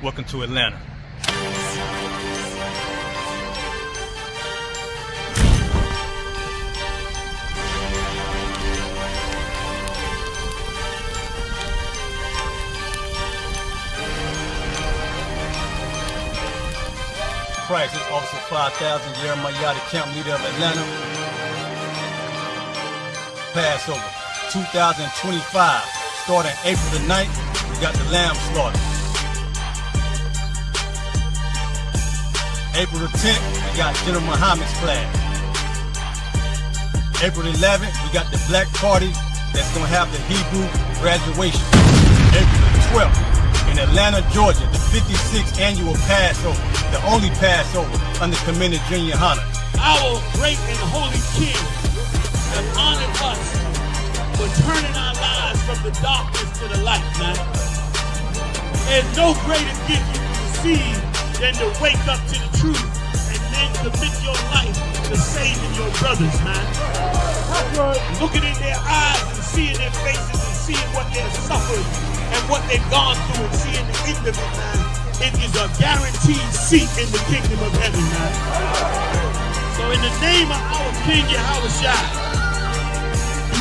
Welcome to Atlanta. Christ is Officer 5000, Jeremiah, the camp leader of Atlanta. Passover 2025, starting April the 9th, we got the lamb slaughter. April the 10th, we got General Muhammad's flag. April the 11th, we got the black party that's gonna have the Hebrew graduation. April the 12th, in Atlanta, Georgia, the 56th annual Passover, the only Passover under Commander Junior Yahanna. Our great and holy King has honored us for turning our lives from the darkness to the light, man. There's no greater gift you can receive than to wake up to the truth and then commit your life to saving your brothers, man. Looking in their eyes and seeing their faces and seeing what they've suffered and what they've gone through and seeing the end of it, man. It is a guaranteed seat in the kingdom of heaven, man. So in the name of our King Yahushua,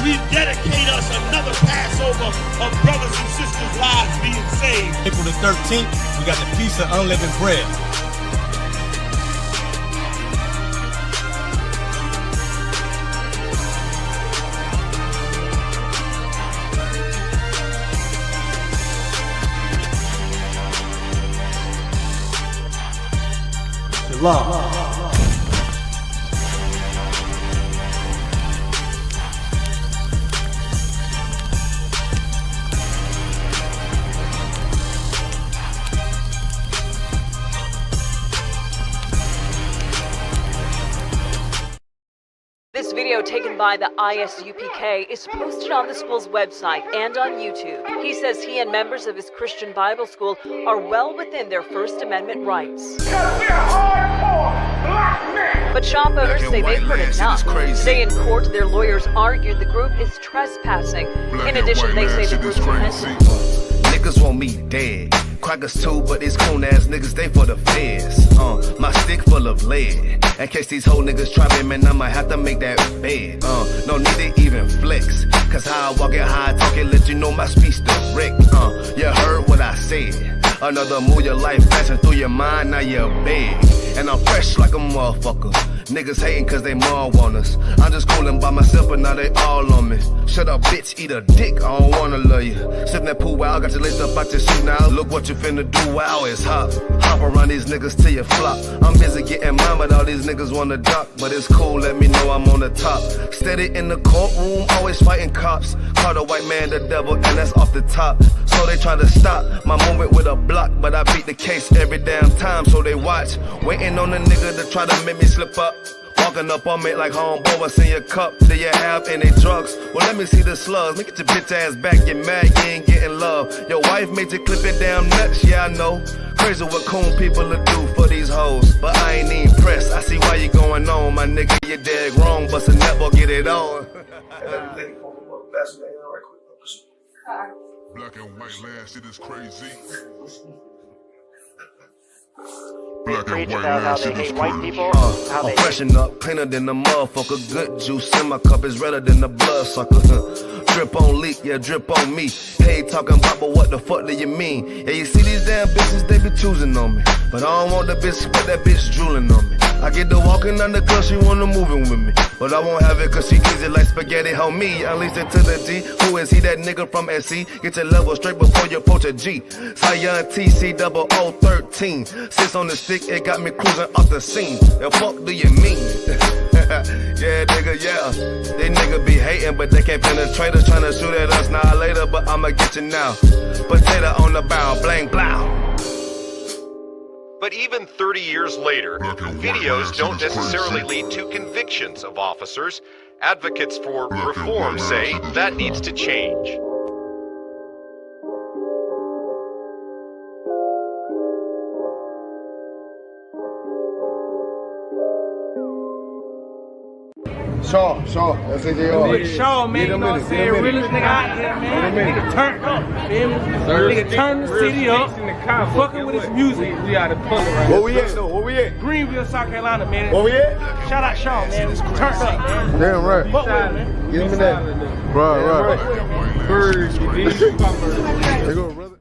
we dedicate us another Passover of brothers and sisters' lives being saved. April the 13th, we got the Feast of Unleavened Bread. Shalom. This video taken by the I.S.U.P.K is posted on the school's website and on YouTube. He says he and members of his Christian Bible school are well within their First Amendment rights. But shop owners say they've heard enough. Today in court, their lawyers argued the group is trespassing. In addition, they say the group's repentant. Niggas want me dead. Crackers too, but these coon ass niggas, they for the feds. My stick full of lead. In case these whole niggas try me, man, I'ma have to make that bed. No need to even flex. Cause how I walk it, how I talk it, let you know my speech direct. You heard what I said. Another move, your life passing through your mind, now you're big. And I'm fresh like a motherfucker. Niggas hating cause they more want us. I'm just coolin' by myself, but now they all on me. Shut up, bitch, eat a dick, I don't wanna love you. Sippin' that pool wow, got you laced up out your suit now. Look what you finna do, wow, it's hot. Hop around these niggas till you flop. I'm busy getting mine, but all these niggas wanna duck. But it's cool, let me know I'm on the top. Steady in the courtroom, always fighting cops. Call the white man the devil, and that's off the top. So they try to stop my movement with a block, but I beat the case every damn time, so they watch. Waiting on a nigga to try to make me slip up. Walking up on me like homeboy, what's in your cup? Do you have any drugs? Well, let me see the slugs. Make it your bitch ass back, get mad, you ain't getting love. Your wife made you clip it damn nuts, yeah I know. Crazy what coon people will do for these hoes. But I ain't even pressed, I see why you going on. My nigga, you dead wrong, bust a netball, get it on. Black and white land, shit is crazy. Black and white land, shit is crazy. I'm freshen up, cleaner than the motherfucker. Good juice in my cup is redder than the blood sucker. Drip on leak, yeah, drip on me. Hey, talking about, but what the fuck do you mean? Yeah, you see these damn bitches, they be choosing on me. But I don't want the bitch, but that bitch drooling on me. I get to walking on the girl, she wanna moving with me. But I won't have it cause she easy like spaghetti, homie. Unleash it to the G. Who is he? That nigga from SC? Get your level straight before you approach a G. Cyan TC 0013. Sits on the stick, it got me cruising off the scene. The fuck do you mean? Yeah, nigga, yeah. They nigga be hating, but they can't penetrate us. Trying to shoot at us now later, but I'ma get you now. Potato on the bow, blang, blow. But even 30 years later, videos don't necessarily lead to convictions of officers. Advocates for reform say that needs to change. Shaw. SHALAM. Shaw, man, you know what I'm saying? Realest nigga out here, man. Nigga turned up, feel me? Nigga turned the city up. Fucking with his music. We out of color right Where we at, though? Where we at? Greenville, South Carolina, man. Where we at? Shout out Shaw, man. Turned up, man. Damn right. Fuck with him, man. Get him in that. Right. There go, brother.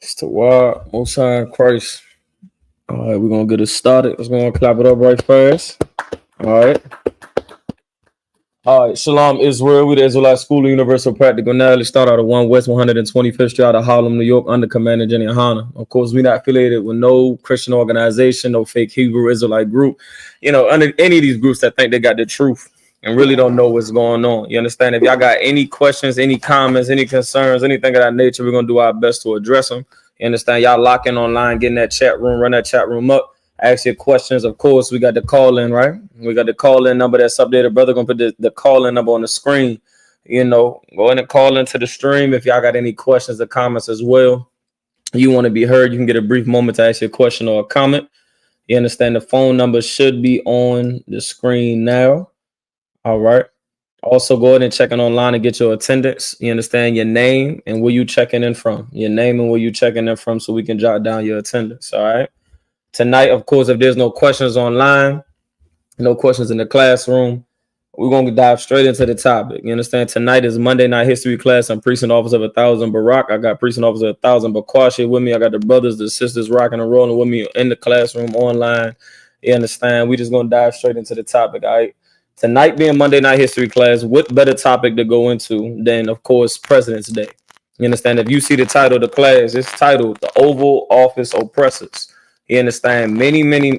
It's the wild, Most High in Christ. All right, we're going to get it started. Let's go and clap it up right fast. All right, Shalom, Israel. We the Israelite School of Universal Practical Knowledge. Start out of 1 West 125th Street out of Harlem, New York, under Commander Jenny Yahanna. Of course, we're not affiliated with no Christian organization, no fake Hebrew Israelite group. You know, under any of these groups that think they got the truth and really don't know what's going on. You understand? If y'all got any questions, any comments, any concerns, anything of that nature, we're going to do our best to address them. You understand? Y'all lock in online, get in that chat room, run that chat room up, ask your questions. Of course, we got the call in, right? We got the call in number that's up there. The brother going to put the call in number on the screen. You know, go ahead and call into the stream if y'all got any questions or comments as well. You want to be heard, you can get a brief moment to ask your question or a comment. You understand? The phone number should be on the screen now. All right. Also, go ahead and check in online and get your attendance. You understand? Your name and where you checking in from. Your name and where you checking in from so we can jot down your attendance. All right. Tonight, of course, if there's no questions online, no questions in the classroom, we're going to dive straight into the topic. You understand? Tonight is Monday night history class. I'm Precinct Officer of 1000 Barak. I got Precinct Officer of 1000 Bakwashi with me. I got the brothers, the sisters rocking and rolling with me in the classroom online. You understand? We just going to dive straight into the topic. All right. Tonight being Monday night history class, what better topic to go into than, of course, President's Day? You understand? If you see the title of the class, it's titled The Oval Office Oppressors. You understand? Many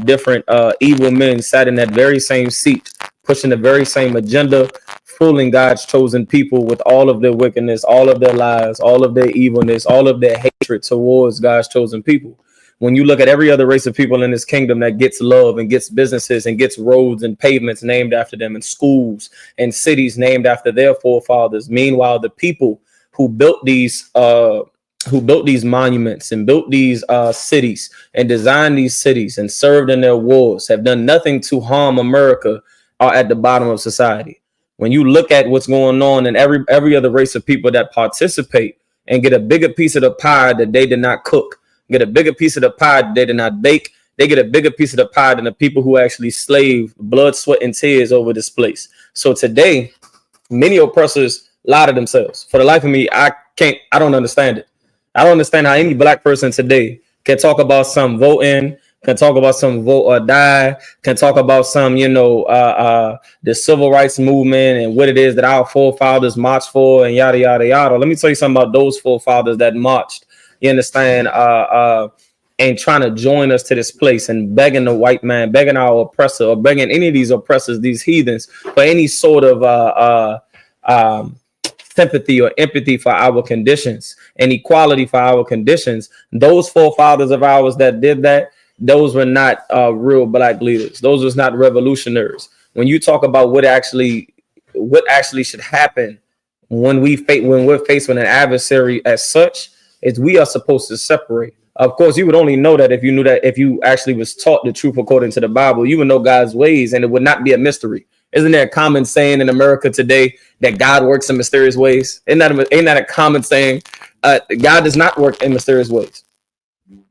different evil men sat in that very same seat, pushing the very same agenda, fooling God's chosen people with all of their wickedness, all of their lies, all of their evilness, all of their hatred towards God's chosen people. When you look at every other race of people in this kingdom that gets love and gets businesses and gets roads and pavements named after them and schools and cities named after their forefathers. Meanwhile, the people who built these monuments and built these cities and designed these cities and served in their wars have done nothing to harm America are at the bottom of society. When you look at what's going on in every other race of people that participate and get a bigger piece of the pie that they did not cook, get a bigger piece of the pie they did not bake, they get a bigger piece of the pie than the people who actually slaved blood, sweat, and tears over this place. So today, many oppressors lie to themselves. For the life of me, I don't understand it. I don't understand how any black person today can talk about some voting, can talk about some vote or die, can talk about some, the civil rights movement and what it is that our forefathers marched for and yada, yada, yada. Let me tell you something about those forefathers that marched. You understand? And trying to join us to this place and begging the white man, begging our oppressor, or begging any of these oppressors, these heathens, for any sort of sympathy or empathy for our conditions and equality for our conditions. Those forefathers of ours that did that, those were not real black leaders. Those was not revolutionaries. When you talk about what actually should happen when we're faced with an adversary as such, is we are supposed to separate. Of course, you would only know that if you knew that, if you actually was taught the truth according to the Bible, you would know God's ways and it would not be a mystery. Isn't there a common saying in America today that God works in mysterious ways? Ain't that a common saying? God does not work in mysterious ways.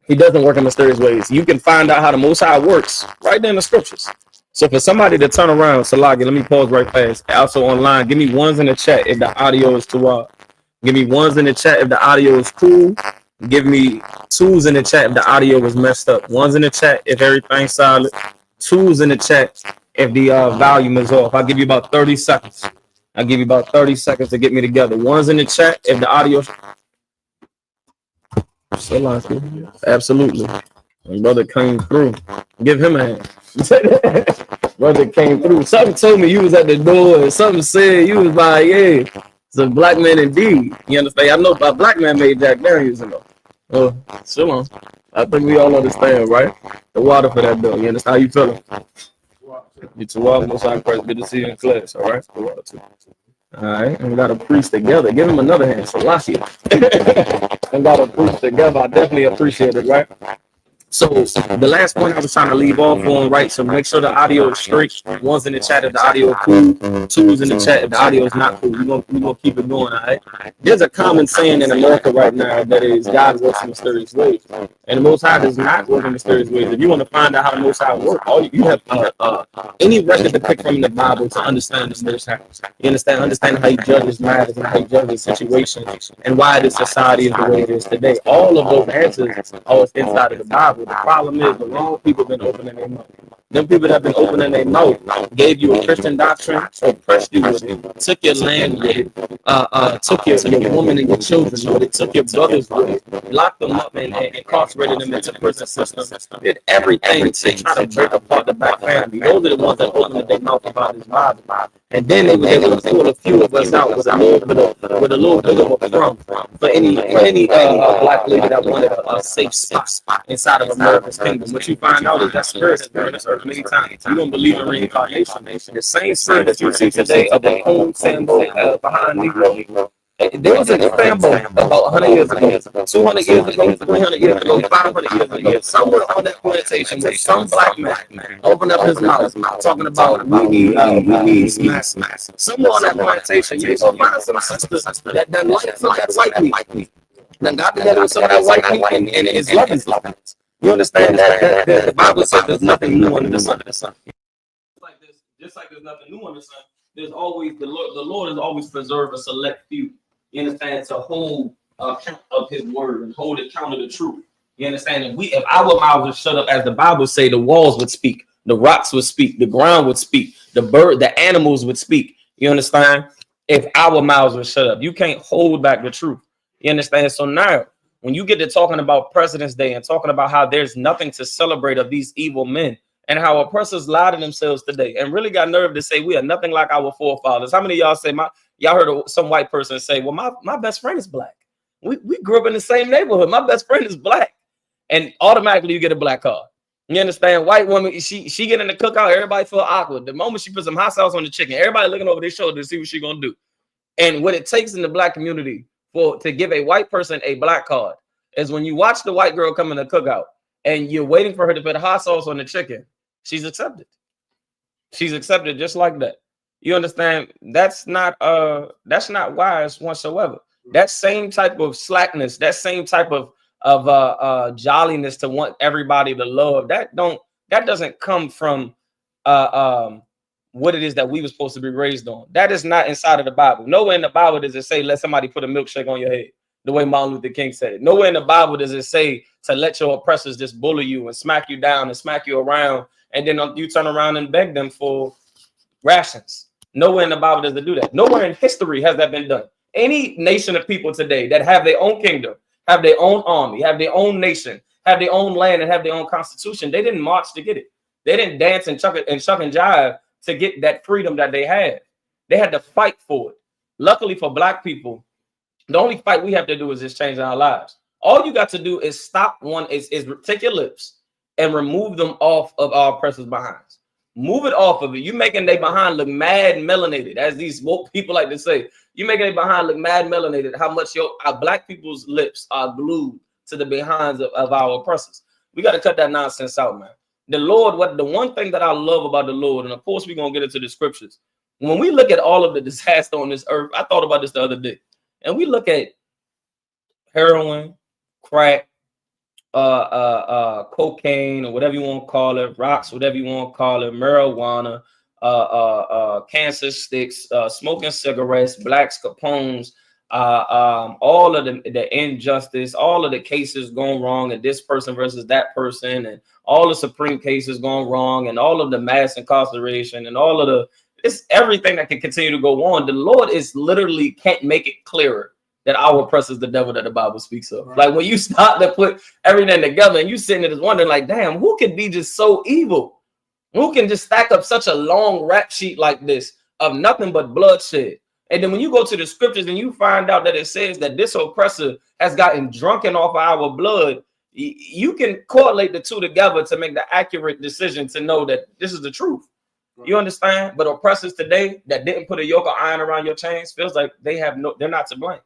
He doesn't work in mysterious ways. You can find out how the Most High works right there in the scriptures. So for somebody to turn around, Salagi, let me pause right fast. Also online, give me ones in the chat if the audio is too loud. Give me ones in the chat if the audio is cool. Give me twos in the chat if the audio was messed up. Ones in the chat if everything's solid. Twos in the chat if the volume is off. I'll give you about 30 seconds. I'll give you about 30 seconds to get me together. Ones in the chat if the audio. Absolutely. My brother came through. Give him a hand. Brother came through. Something told me you was at the door and something said you was like, yeah. It's a black man indeed. You understand? I know a black man made Jack Daniels, Oh, Shalom. I think we all understand, right? The water for that, though. You understand? How you feeling? You too wild, Most High Christ. Good to see you in class, all right? The water too. All right, and we got to preach together. Give him another hand, Selassie. And got to preach together. I definitely appreciate it, right? So the last point I was trying to leave off on, right? So make sure the audio is straight. One's in the chat if the audio is cool. Two's in the chat if the audio is not cool. We're gonna keep it going, all right? There's a common saying in America right now that is God works in mysterious ways. And the Most High does not work in mysterious ways. If you want to find out how the Most High works, all you have any record to pick from in the Bible to understand the Most High. You understand how he judges matters and how he judges situations and why this society is the way it is today. All of those answers are inside of the Bible. The problem is the wrong people have been opening their mouth. Them people that have been opening their mouth gave you a Christian doctrine, oppressed you with it, took your land with it, took your woman and your children with it, took your brothers with it, locked them up and incarcerated them into prison systems, did everything to try to break apart the black family. Those are the ones that opened their mouth about this Bible. And then they were able to pull a few of us out with a little bit of a crumb for any black lady that wanted a safe spot inside of America's kingdom. What you find out is that spirit has been on this earth many times. You don't believe in reincarnation. The same spirit that you see today of the home Sambo behind Negro. There was a Sambo about 100 years ago, 200 years ago, 300 years ago, 500 years ago. Somewhere on that plantation with some black man opened up his mouth talking about we need smash. Somewhere on that plantation, you gonna find some sisters that like some of that white meat. Then got together with some of that white meat and is loving. You understand that the Bible says there's nothing new under the sun. Just like there's nothing new under the sun, there's always the Lord has always preserved a select few. You understand, to hold account of his word and hold account of the truth. You understand? If our mouths were shut up, as the Bible say, the walls would speak, the rocks would speak, the ground would speak, the animals would speak. You understand? If our mouths were shut up, you can't hold back the truth. You understand? So now, when you get to talking about President's Day and talking about how there's nothing to celebrate of these evil men and how oppressors lie to themselves today and really got nerve to say we are nothing like our forefathers. How many of y'all say y'all heard some white person say, well, my best friend is black. We grew up in the same neighborhood. My best friend is black. And automatically you get a black card. You understand? White woman, she get in the cookout, everybody feel awkward. The moment she puts some hot sauce on the chicken, everybody looking over their shoulder to see what she gonna do. And what it takes in the black community to give a white person a black card is when you watch the white girl come in the cookout and you're waiting for her to put hot sauce on the chicken, she's accepted. She's accepted just like that. You understand? That's not wise whatsoever. That same type of slackness, that same type of jolliness to want everybody to love, that doesn't come from what it is that we were supposed to be raised on. That is not inside of the Bible. Nowhere in the Bible does it say let somebody put a milkshake on your head the way Martin Luther King said it. Nowhere in the Bible does it say to let your oppressors just bully you and smack you down and smack you around and then you turn around and beg them for rations. Nowhere in the Bible does it do that. Nowhere in history has that been done. Any nation of people today that have their own kingdom, have their own army, have their own nation, have their own land, and have their own constitution, they didn't march to get it. They didn't dance and chuck and jive to get that freedom that they had. They had to fight for it. Luckily for black people, the only fight we have to do is just change our lives. All you got to do is stop is take your lips and remove them off of our oppressors' behinds. Move it off of it. You making their behind look mad melanated, as these woke people like to say. You making their behind look mad melanated. How much our black people's lips are glued to the behinds of our oppressors. We got to cut that nonsense out, man. The Lord, the one thing that I love about the Lord, and of course we're gonna get into the scriptures. When we look at all of the disaster on this earth, I thought about this the other day, and we look at heroin, crack, cocaine, or whatever you want to call it, rocks, whatever you want to call it, marijuana, cancer sticks, smoking cigarettes, blacks, Capones, all of the injustice, all of the cases going wrong, and this person versus that person, and all the Supreme cases going wrong, and all of the mass incarceration, and all of it's everything that can continue to go on. The Lord is literally can't make it clearer that our oppressor is the devil that the Bible speaks of. Right. Like when you start to put everything together and you sitting there just wondering, like, damn, who can be just so evil? Who can just stack up such a long rap sheet like this of nothing but bloodshed? And then when you go to the scriptures and you find out that it says that this oppressor has gotten drunken off of our blood, you can correlate the two together to make the accurate decision to know that this is the truth. You understand? But oppressors today that didn't put a yoke of iron around your chains feels like they're not to blame.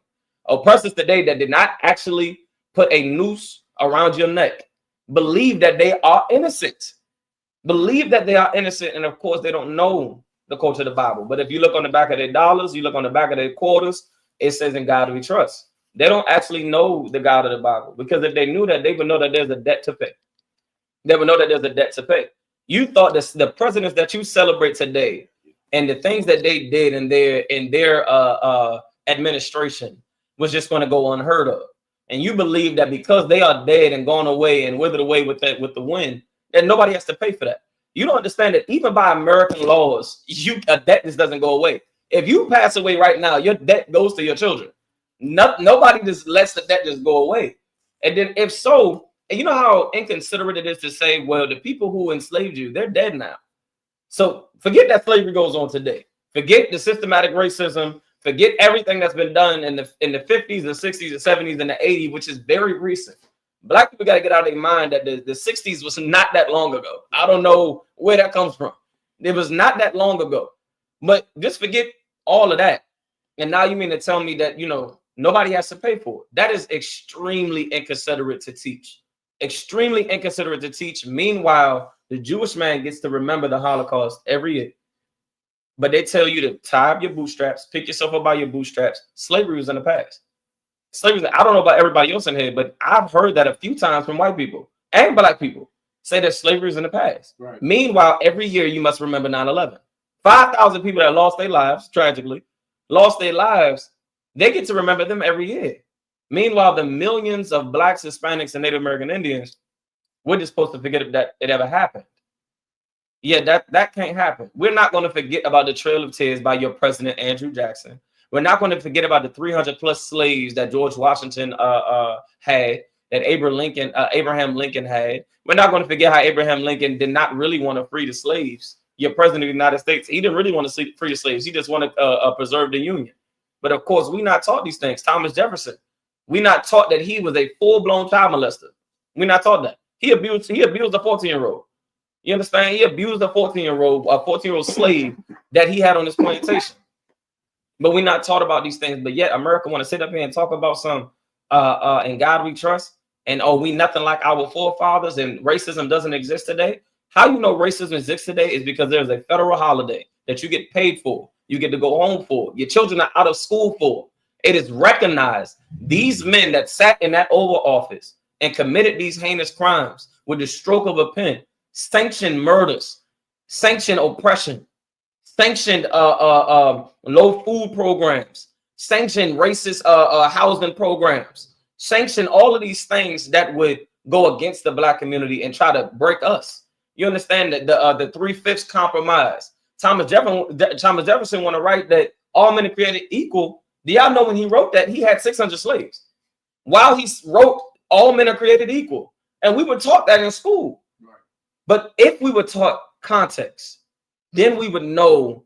Oppressors today that did not actually put a noose around your neck, believe that they are innocent. Believe that they are innocent, and of course they don't know the culture of the Bible. But if you look on the back of their dollars, you look on the back of their quarters, it says in God we trust. They don't actually know the God of the Bible, because if they knew that, they would know that there's a debt to pay. They would know that there's a debt to pay. You thought that the presidents that you celebrate today and the things that they did in their administration was just going to go unheard of, and you believe that because they are dead and gone away and withered away with the wind, and nobody has to pay for that. You don't understand that even by American laws, a debt just doesn't go away. If you pass away right now, your debt goes to your children. Nobody just lets the debt just go away. And then if so, and you know how inconsiderate it is to say, well, the people who enslaved you, they're dead now. So forget that slavery goes on today. Forget the systematic racism. Forget everything that's been done in the 50s, the 60s, the 70s, and the 80s, which is very recent. Black people got to get out of their mind that the 60s was not that long ago. I don't know where that comes from. It was not that long ago. But just forget all of that. And now you mean to tell me that, nobody has to pay for it? That is extremely inconsiderate to teach. Extremely inconsiderate to teach. Meanwhile, the Jewish man gets to remember the Holocaust every year. But they tell you to tie up your bootstraps, pick yourself up by your bootstraps. Slavery was in the past. Slavery, I don't know about everybody else in here, but I've heard that a few times from white people and black people say that slavery is in the past. Right. Meanwhile, every year you must remember 9/11. 5,000 people that lost their lives, tragically, lost their lives. They get to remember them every year. Meanwhile, the millions of blacks, Hispanics, and Native American Indians, we're just supposed to forget that it ever happened. Yeah, that can't happen. We're not going to forget about the Trail of Tears by your president, Andrew Jackson. We're not going to forget about the 300 plus slaves that George Washington had, that Abraham Lincoln had. We're not going to forget how Abraham Lincoln did not really want to free the slaves. Your president of the United States, he didn't really want to free the slaves. He just wanted to preserve the Union. But of course, we're not taught these things. Thomas Jefferson, we're not taught that he was a full-blown child molester. We're not taught that. He abused a 14-year-old. You understand? He abused a 14-year-old slave that he had on his plantation. But we're not taught about these things. But yet America want to sit up here and talk about some in God we trust, and we nothing like our forefathers, and racism doesn't exist today. How you know racism exists today is because there's a federal holiday that you get paid for. You get to go home for. Your children are out of school for. It is recognized. These men that sat in that Oval Office and committed these heinous crimes with the stroke of a pen, sanctioned murders, sanctioned oppression, sanctioned low food programs, sanctioned racist housing programs, sanctioned all of these things that would go against the black community and try to break us. You understand that the 3/5 compromise. Thomas Jefferson want to write that all men are created equal. Do y'all know when he wrote that he had 600 slaves? While he wrote all men are created equal, and we were taught that in school. Right. But if we were taught context, then we would know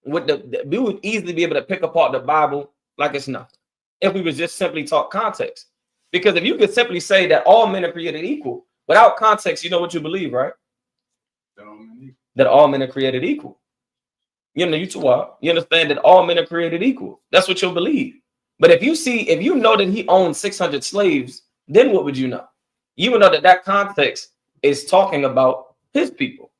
we would easily be able to pick apart the Bible like it's nothing. If we was just simply taught context, because if you could simply say that all men are created equal without context, you know what you believe, right? That all men are created equal. You know, you understand that all men are created equal. That's what you'll believe. But if you know that he owned 600 slaves, then what would you know? You would know that context is talking about his people.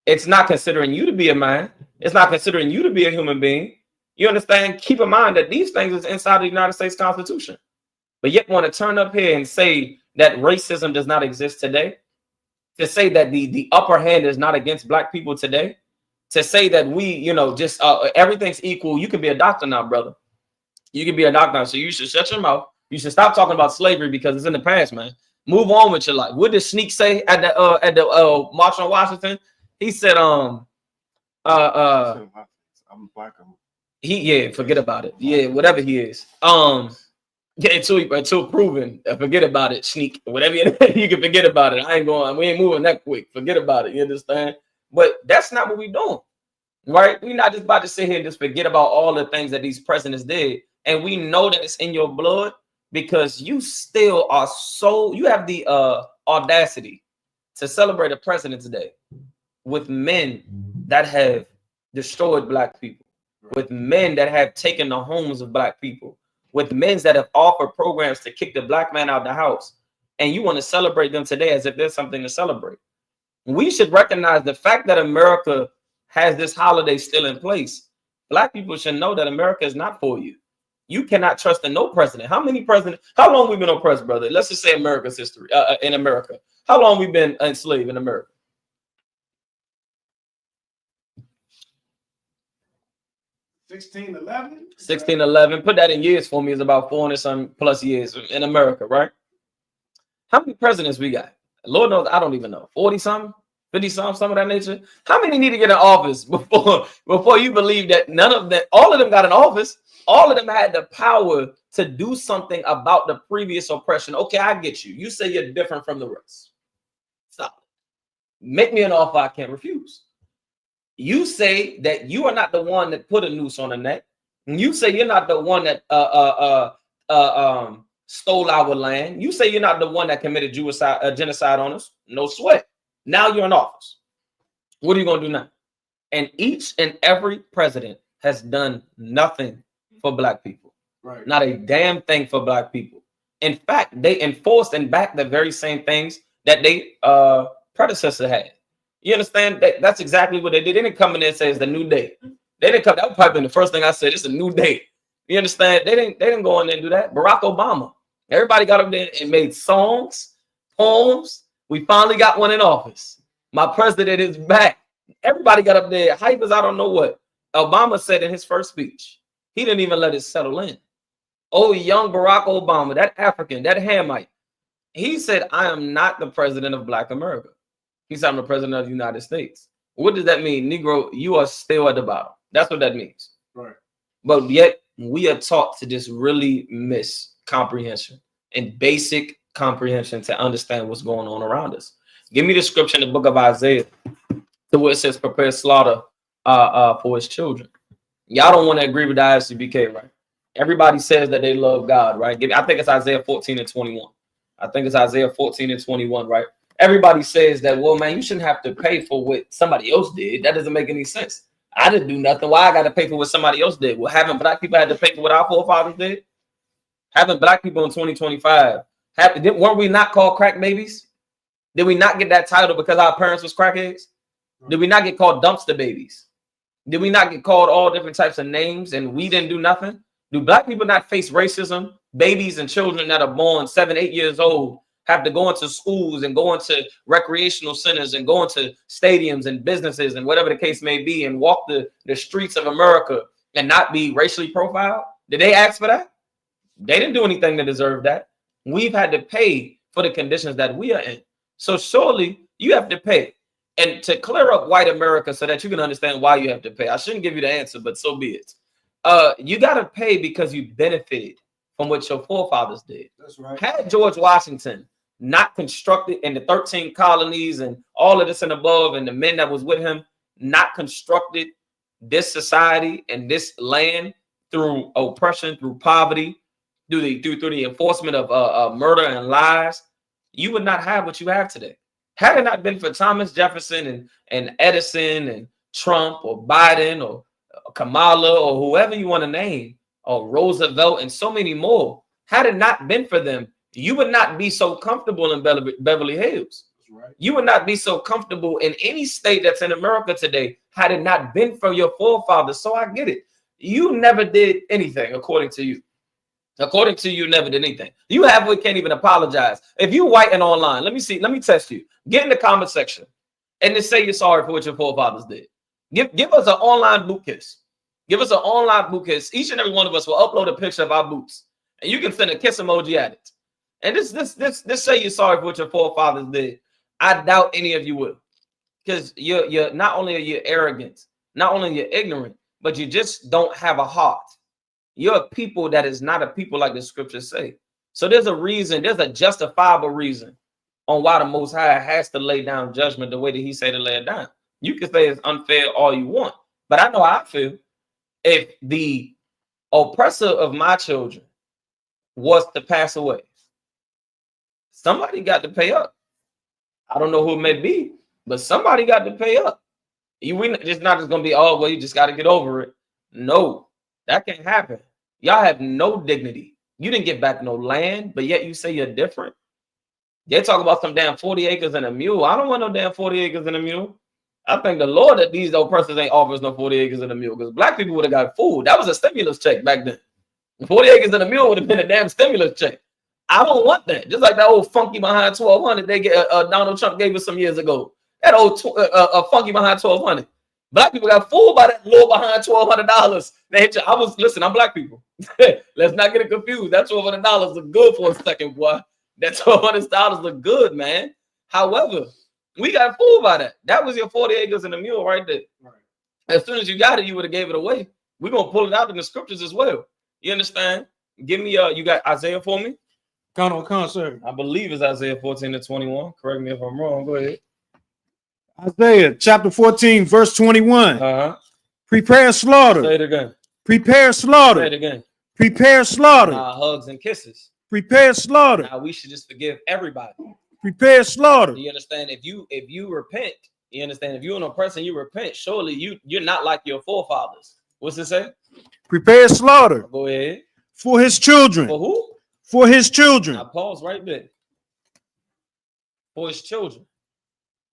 It's not considering you to be a man. It's not considering you to be a human being. You understand? Keep in mind that these things is inside the United States Constitution. But yet want to turn up here and say that racism does not exist today. To say that the upper hand is not against black people today. To say that we, just everything's equal. You can be a doctor now, brother. You can be a doctor now. So you should shut your mouth. You should stop talking about slavery because it's in the past, man. Move on with your life. What did Sneak say at the March on Washington? He said, I'm black. Forget about it. Yeah, whatever he is. Until proven, forget about it, Sneak. Whatever you can forget about it. We ain't moving that quick. Forget about it. You understand? But that's not what we're doing, right? We're not just about to sit here and just forget about all the things that these presidents did. And we know that it's in your blood because you still are you have the audacity to celebrate a President's Day with men that have destroyed black people, with men that have taken the homes of black people, with men that have offered programs to kick the black man out of the house. and you want to celebrate them today as if there's something to celebrate. We should recognize the fact that America has this holiday still in place. Black people should know that America is not for you. You cannot trust in no president. How long we been oppressed, brother? Let's just say America's history in America. How long we been enslaved in America? 1611. Put that in years for me. Is about 400 some plus years in America, right? How many presidents we got? Lord knows, I don't even know. 40 something, 50 something, some of that nature. How many need to get in office before you believe that none of them, all of them got in office? All of them had the power to do something about the previous oppression. Okay, I get you. You say you're different from the rest. Stop. Make me an offer I can't refuse. You say that you are not the one that put a noose on the neck. And you say you're not the one that stole our land. You say you're not the one that committed genocide on us. No sweat. Now you're in office. What are you going to do now? And each and every president has done nothing for black people. Right. Not a damn thing for black people. In fact, they enforced and backed the very same things that they predecessor had. You understand? That's exactly what they did. They didn't come in there and say it's the new day. They didn't come. That was probably the first thing I said. It's a new day. You understand? They didn't go in there and do that. Barack Obama. Everybody got up there and made songs, poems. We finally got one in office. My president is back. Everybody got up there. Hype as I don't know what. Obama said in his first speech. He didn't even let it settle in. Oh, young Barack Obama, that African, that Hamite. He said, I am not the president of Black America. He said, I'm the president of the United States. What does that mean? Negro, you are still at the bottom. That's what that means. Right. But yet we are taught to just really miss comprehension and basic comprehension to understand what's going on around us. Give me the scripture in the book of Isaiah to where it says, prepare slaughter for his children. Y'all don't want to agree with the I.S.U.P.K, right? Everybody says that they love God, right? I think it's Isaiah 14 and 21. I think it's Isaiah 14 and 21, right? Everybody says that, well, man, you shouldn't have to pay for what somebody else did. That doesn't make any sense. I didn't do nothing. Why I got to pay for what somebody else did? Well, haven't black people had to pay for what our forefathers did? Haven't black people in 2025, weren't we not called crack babies? Did we not get that title because our parents was crackheads? Did we not get called dumpster babies? Did we not get called all different types of names and we didn't do nothing? Do black people not face racism? Babies and children that are born 7, 8 years old have to go into schools and go into recreational centers and go into stadiums and businesses and whatever the case may be and walk the streets of America and not be racially profiled? Did they ask for that? They didn't do anything to deserve that. We've had to pay for the conditions that we are in. So surely you have to pay. And to clear up white America so that you can understand why you have to pay. I shouldn't give you the answer, but so be it. You got to pay because you benefited from what your forefathers did. That's right. Had George Washington not constructed in the 13 colonies and all of this and above and the men that was with him not constructed this society and this land through oppression, through poverty, through the enforcement of murder and lies, you would not have what you have today. Had it not been for Thomas Jefferson and Edison and Trump or Biden or Kamala or whoever you want to name, or Roosevelt and so many more, had it not been for them, you would not be so comfortable in Beverly Hills. Right. You would not be so comfortable in any state that's in America today had it not been for your forefathers. So I get it. You never did anything according to you. According to you, never did anything. You can't even apologize. If you white and online, let me test you. Get in the comment section and just say you're sorry for what your forefathers did. Give us an online boot kiss. Give us an online boot kiss. Each and every one of us will upload a picture of our boots. And you can send a kiss emoji at it. And this say you're sorry for what your forefathers did. I doubt any of you will. Because you're not only are you arrogant, not only are you ignorant, but you just don't have a heart. You're a people that is not a people like the scriptures say. So there's a reason, there's a justifiable reason on why the Most High has to lay down judgment the way that he said to lay it down. You can say it's unfair all you want, but I know how I feel. If the oppressor of my children was to pass away, somebody got to pay up. I don't know who it may be, but somebody got to pay up. It's not just going to be, oh, well, you just got to get over it. No. That can't happen. Y'all have no dignity. You didn't get back no land, but yet you say you're different. They talk about some damn 40 acres and a mule. I don't want no damn 40 acres and a mule. I thank the Lord that these oppressors ain't offers no 40 acres and a mule, because black people would have got food. That was a stimulus check back then. 40 acres and a mule would have been a damn stimulus check. I don't want that. Just like that old funky behind 1200 they get Donald Trump gave us some years ago. That old funky behind 1200. Black people got fooled by that low behind $1,200. I was listen. I'm black people. Let's not get it confused. That $1,200 look good for a second, boy. That $1,200 look good, man. However, we got fooled by that. That was your 40 acres and a mule right there. Right. As soon as you got it, you would have gave it away. We're gonna pull it out in the scriptures as well. You understand? Give me you got Isaiah for me? Come, sir. I believe it's Isaiah 14-21. Correct me if I'm wrong. Go ahead. Isaiah chapter 14, verse 21. Prepare slaughter. Say it again. Prepare slaughter. Say it again. Prepare slaughter. Hugs and kisses. Prepare slaughter. Now we should just forgive everybody. Prepare slaughter. Do you understand? If you repent, you understand? If you're an oppressor and you repent, surely you're not like your forefathers. What's it say? Prepare slaughter. Go ahead. For his children. For who? For his children. Now pause right there. For his children.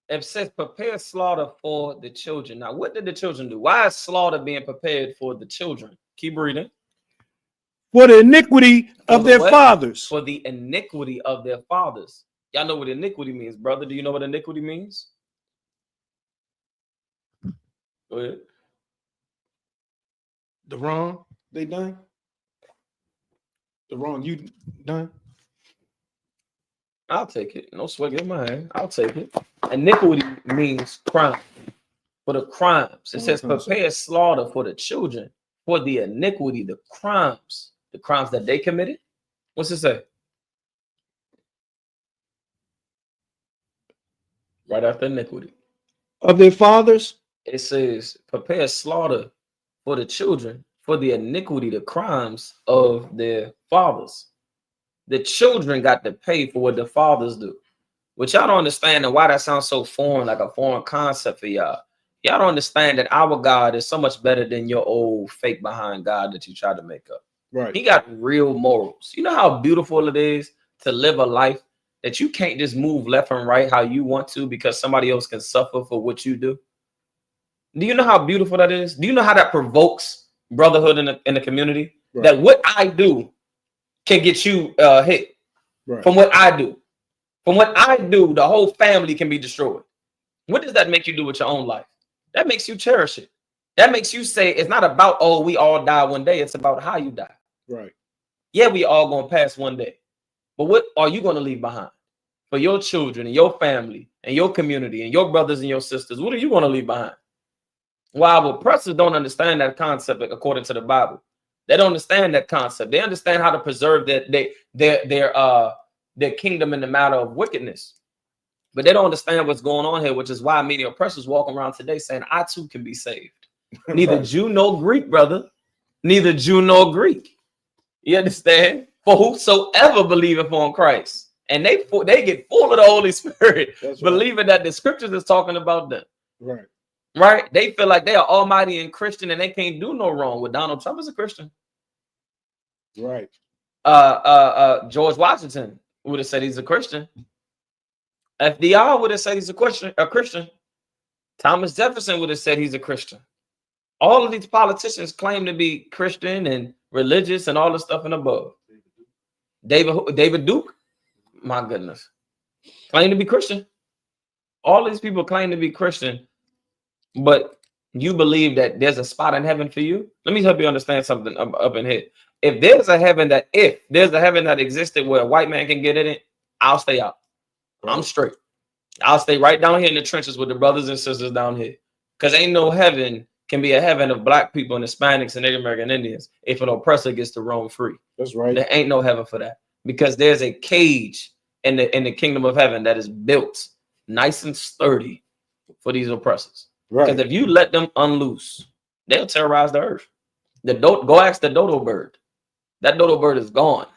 It says prepare slaughter for the children. Now, what did the children do? Why is slaughter being prepared for the children? Keep reading. For the iniquity of their fathers. For the iniquity of their fathers. Y'all know what iniquity means, brother. Do you know what iniquity means? Go ahead. The wrong they done. The wrong you done. I'll take it. No swag in my hand. I'll take it. Iniquity means crime. For the crimes. It says prepare slaughter for the children. For the iniquity, the crimes that they committed. What's it say? Right after iniquity. Of their fathers. It says prepare slaughter for the children. For the iniquity, the crimes of their fathers. The children got to pay for what the fathers do. Which y'all don't understand, and why that sounds so foreign, like a foreign concept for y'all. Y'all don't understand that our God is so much better than your old fake behind God that you try to make up. Right. He got real morals. You know how beautiful it is to live a life that you can't just move left and right how you want to because somebody else can suffer for what you do? Do you know how beautiful that is? Do you know how that provokes brotherhood in the community? Right. That what I do can get you hit. Right. From what I do. From what I do, the whole family can be destroyed. What does that make you do with your own life? That makes you cherish it. That makes you say it's not about, oh, we all die one day. It's about how you die. Right. Yeah, we all going to pass one day. But what are you going to leave behind? For your children and your family and your community and your brothers and your sisters, what are you going to leave behind? While oppressors don't understand that concept according to the Bible. They don't understand that concept. They understand how to preserve their kingdom in the matter of wickedness. But they don't understand what's going on here, which is why many oppressors walk around today saying, I too can be saved. Neither Jew nor Greek, brother. Neither Jew nor Greek. You understand? For whosoever believeth on Christ. And they get full of the Holy Spirit, believing that the scriptures is talking about them. Right. Right? They feel like they are almighty and Christian and they can't do no wrong. With Donald Trump is a Christian. Right. George Washington would have said he's a Christian. FDR would have said he's a Christian. Thomas Jefferson would have said he's a Christian. All of these politicians claim to be Christian and religious and all the stuff and above. David Duke, my goodness, claim to be Christian. All these people claim to be Christian, but you believe that there's a spot in heaven for you. Let me help you understand something up in here. If there's a heaven that existed where a white man can get in it, I'll stay out. I'm straight. I'll stay right down here in the trenches with the brothers and sisters down here. Because ain't no heaven can be a heaven of black people and Hispanics and Native American Indians if an oppressor gets to roam free. That's right. There ain't no heaven for that. Because there's a cage in the kingdom of heaven that is built nice and sturdy for these oppressors. Right. Because if you let them unloose, they'll terrorize the earth. Go ask the dodo bird. That dodo bird is gone.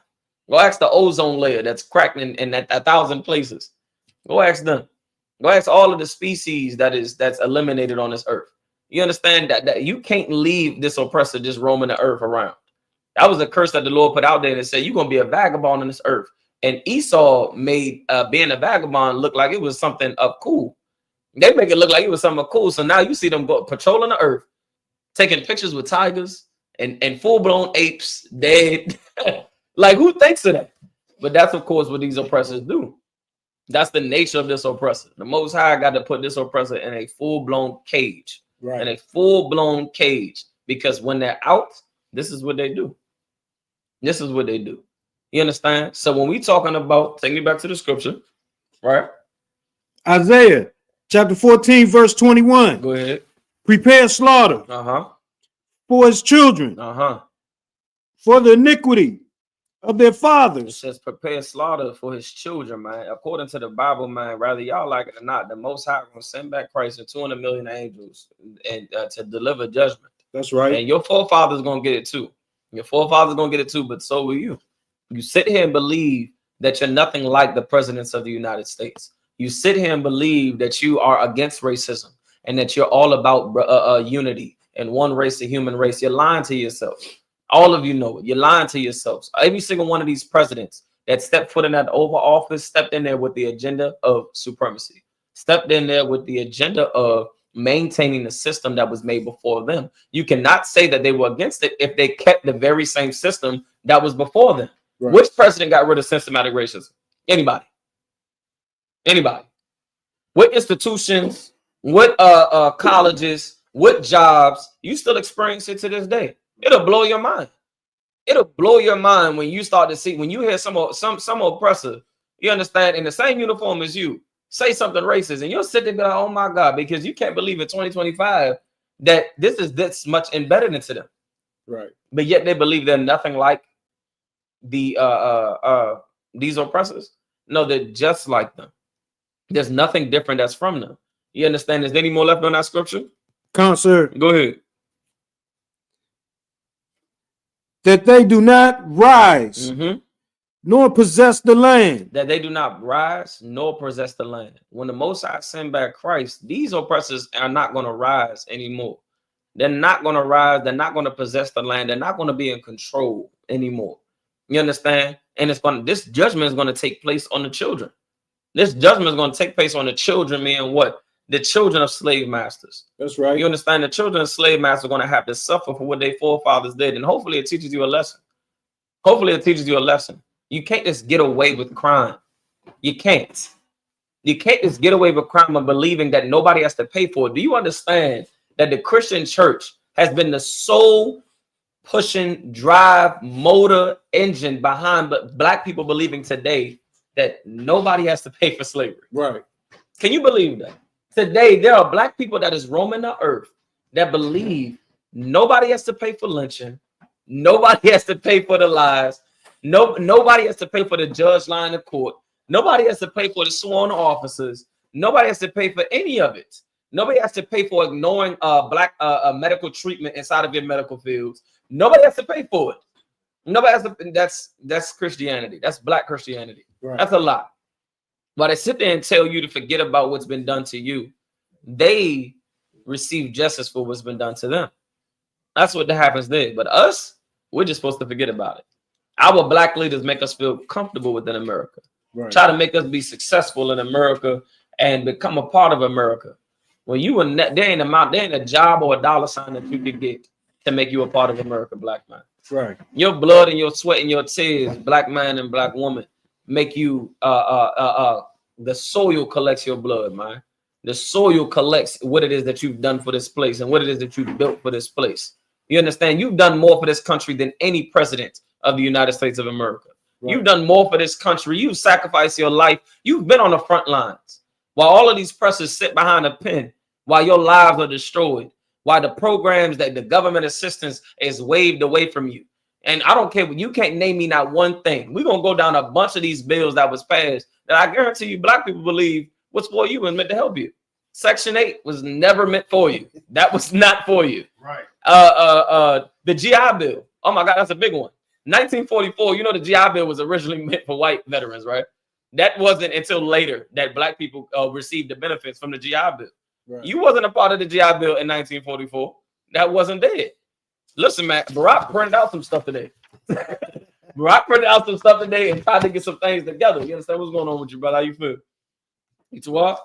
Go ask the ozone layer that's cracked in 1,000 places. Go ask them. Go ask all of the species that's eliminated on this earth. You understand that you can't leave this oppressor just roaming the earth around. That was a curse that the Lord put out there that said you're going to be a vagabond on this earth. And Esau made being a vagabond look like it was something of cool. They make it look like it was something cool. So now you see them go patrolling the earth, taking pictures with tigers and full-blown apes dead. Like, who thinks of that? But that's, of course, what these oppressors do. That's the nature of this oppressor. The Most High got to put this oppressor in a full-blown cage. Right. In a full-blown cage. Because when they're out, this is what they do. This is what they do. You understand? So when we talking about, take me back to the scripture, right? Isaiah chapter 14, verse 21. Go ahead. Prepare slaughter for his children, for the iniquity of their fathers. It says prepare slaughter for his children, man. According to the Bible, man, whether y'all like it or not, the Most High will send back Christ and 200 million angels and to deliver judgment. That's right. And your forefathers gonna get it too. Your forefathers gonna get it too, but so will you. You sit here and believe that you're nothing like the presidents of the United States. You sit here and believe that you are against racism and that you're all about unity and one race, the human race. You're lying to yourself. All of you know it. You're lying to yourselves. Every single one of these presidents that stepped foot in that Oval Office stepped in there with the agenda of supremacy, stepped in there with the agenda of maintaining the system that was made before them. You cannot say that they were against it if they kept the very same system that was before them. Right. Which president got rid of systematic racism? Anybody? Anybody? What institutions? What colleges? What jobs? You still experience it to this day. It'll blow your mind. It'll blow your mind when you start to see, when you hear some oppressor, you understand, in the same uniform as you, say something racist, and you'll sit there and be like, oh my God, because you can't believe in 2025 that this is this much embedded into them. Right. But yet they believe they're nothing like the these oppressors. No, they're just like them. There's nothing different that's from them. You understand? Is there any more left on that scripture? Concert. Go ahead. That they do not rise, nor possess the land. That they do not rise nor possess the land. When the Most High send back Christ, these oppressors are not going to rise anymore. They're not going to rise. They're not going to possess the land. They're not going to be in control anymore. You understand? And this judgment is going to take place on the children. This judgment is going to take place on the children, meaning what? The children of slave masters. That's right. You understand? The children of slave masters are going to have to suffer for what their forefathers did. And hopefully it teaches you a lesson. Hopefully it teaches you a lesson. You can't just get away with crime. You can't. You can't just get away with crime and believing that nobody has to pay for it. Do you understand that the Christian church has been the sole pushing drive motor engine behind black people believing today that nobody has to pay for slavery? Right. Can you believe that? Today, there are black people that is roaming the earth that believe nobody has to pay for lynching. Nobody has to pay for the lies. Nobody has to pay for the judge line of court. Nobody has to pay for the sworn officers. Nobody has to pay for any of it. Nobody has to pay for ignoring black medical treatment inside of your medical fields. Nobody has to pay for it. Nobody has to. That's Christianity. That's black Christianity. Right. That's a lie. But I sit there and tell you to forget about what's been done to you. They receive justice for what's been done to them. That's what happens there. But us, we're just supposed to forget about it. Our black leaders make us feel comfortable within America. Right. Try to make us be successful in America and become a part of America. When you were there ain't a job or a dollar sign that you could get to make you a part of America, black man. Right. Your blood and your sweat and your tears, black man and black woman, make you the soil collects your blood, man. The soil collects what it is that you've done for this place and what it is that you've built for this place. You understand? You've done more for this country than any president of the United States of America. Right. You've done more for this country. You've sacrificed your life. You've been on the front lines. While all of these pressers sit behind a pen, while your lives are destroyed, while the programs that the government assistance is waved away from you. And I don't care, you can't name me not one thing. We're going to go down a bunch of these bills that was passed that I guarantee you black people believe what's for you and meant to help you. Section 8 was never meant for you. That was not for you. Right. The GI Bill. Oh my God, that's a big one. 1944, you know, the GI Bill was originally meant for white veterans, right? That wasn't until later that black people received the benefits from the GI Bill. Right. You wasn't a part of the GI Bill in 1944. That wasn't there. Listen, man, Barack printed out some stuff today. Barack printed out some stuff today and tried to get some things together. You understand what's going on with you, brother? How you feel? You too what?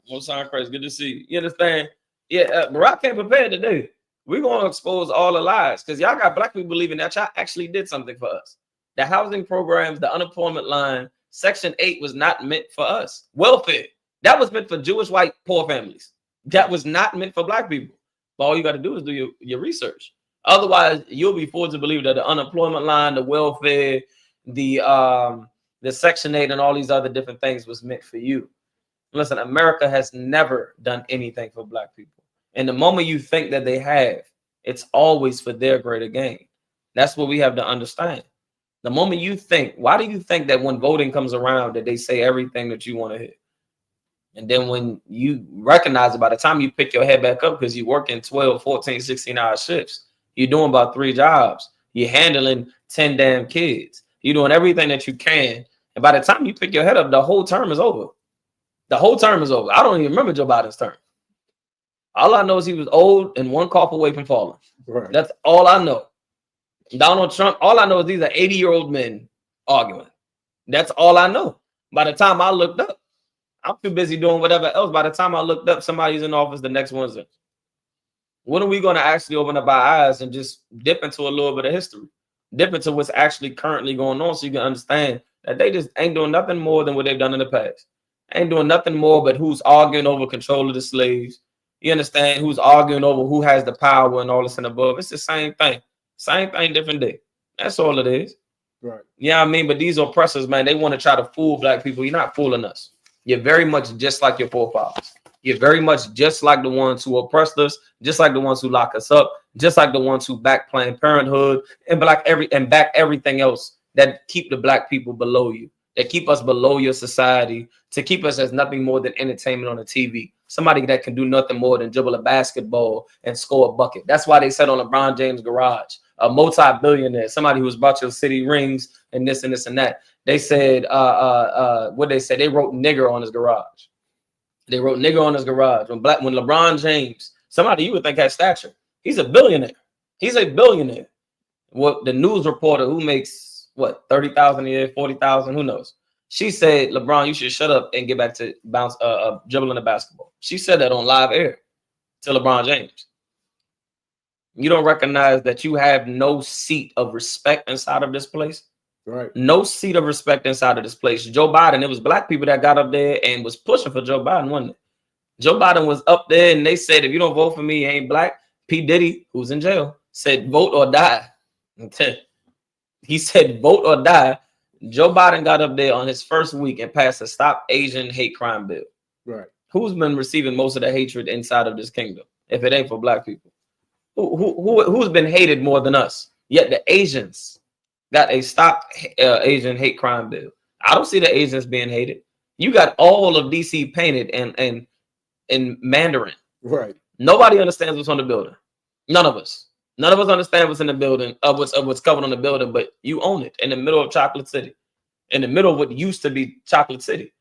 Most sound crazy. Good to see you. You understand? Yeah, Barack came prepared today. We're going to expose all the lies because y'all got black people believing that y'all actually did something for us. The housing programs, the unemployment line, Section 8 was not meant for us. Welfare, that was meant for Jewish, white, poor families. That was not meant for black people. But all you got to do is do your research. Otherwise, you'll be forced to believe that the unemployment line, the welfare, the Section 8, and all these other different things was meant for you. Listen, America has never done anything for black people. And the moment you think that they have, it's always for their greater gain. That's what we have to understand. The moment you think, why do you think that when voting comes around that they say everything that you want to hear? And then when you recognize it, by the time you pick your head back up, because you work in 12, 14, 16-hour shifts, you're doing about 3 jobs. You're handling 10 damn kids. You're doing everything that you can. And by the time you pick your head up, the whole term is over. The whole term is over. I don't even remember Joe Biden's term. All I know is he was old and 1 cough away from falling. Right. That's all I know. Donald Trump, all I know is these are 80-year-old men arguing. That's all I know. By the time I looked up, I'm too busy doing whatever else. By the time I looked up, somebody's in office, the next one's in. When are we going to actually open up our eyes and just dip into a little bit of history? Dip into what's actually currently going on so you can understand that they just ain't doing nothing more than what they've done in the past. Ain't doing nothing more but who's arguing over control of the slaves. You understand? Who's arguing over who has the power and all this and above. It's the same thing. Same thing, different day. That's all it is. Right. Yeah, I mean, but these oppressors, man, they want to try to fool black people. You're not fooling us. You're very much just like your forefathers. You're very much just like the ones who oppressed us, just like the ones who lock us up, just like the ones who back Planned Parenthood and back everything else that keep the black people below you, that keep us below your society, to keep us as nothing more than entertainment on the TV. Somebody that can do nothing more than dribble a basketball and score a bucket. That's why they said on LeBron James' garage, a multi-billionaire, somebody who's bought your city rings and this and this and that. They said, what they said, they wrote nigger on his garage. They wrote nigger on his garage. When LeBron James, somebody you would think has stature, he's a billionaire. He's a billionaire. What the news reporter who makes what 30,000 a year, 40,000, who knows? She said, LeBron, you should shut up and get back to dribbling the basketball. She said that on live air to LeBron James. You don't recognize that you have no seat of respect inside of this place. Right. No seat of respect inside of this place. Joe Biden, it was black people that got up there and was pushing for Joe Biden, wasn't it? Joe Biden was up there and they said, if you don't vote for me, you ain't black. P. Diddy, who's in jail, said, vote or die. He said, vote or die. Joe Biden got up there on his first week and passed a Stop Asian Hate Crime bill. Right. Who's been receiving most of the hatred inside of this kingdom, if it ain't for black people? Who's been hated more than us? Yet the Asians got a Stop Asian Hate Crime bill. I don't see the Asians being hated. You got all of DC painted in Mandarin. Right. Nobody understands what's on the building. None of us. None of us understand what's in the building, what's covered on the building, but you own it in the middle of Chocolate City, in the middle of what used to be Chocolate City.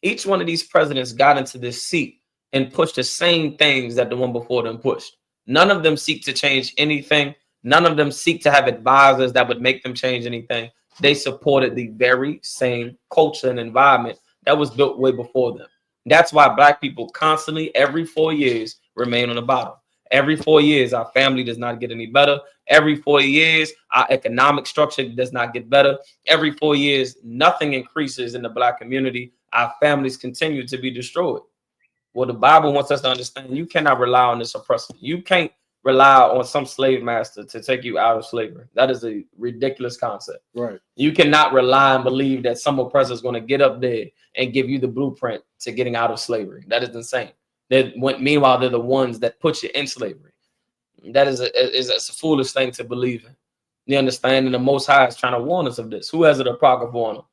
Each one of these presidents got into this seat and pushed the same things that the one before them pushed. None of them seek to change anything. None of them seek to have advisors that would make them change anything. They supported the very same culture and environment that was built way before them. That's why black people constantly, every 4 years, remain on the bottom. Every 4 years, our family does not get any better. Every 4 years, our economic structure does not get better. Every 4 years, nothing increases in the black community. Our families continue to be destroyed. Well, the Bible wants us to understand you cannot rely on this oppressor. You can't rely on some slave master to take you out of slavery. That is a ridiculous concept. Right. You cannot rely and believe that some oppressor is going to get up there and give you the blueprint to getting out of slavery. That is insane. Meanwhile, they're the ones that put you in slavery. That is a foolish thing to believe in. You understand? And the Most High is trying to warn us of this. Who has an apocryphal on them?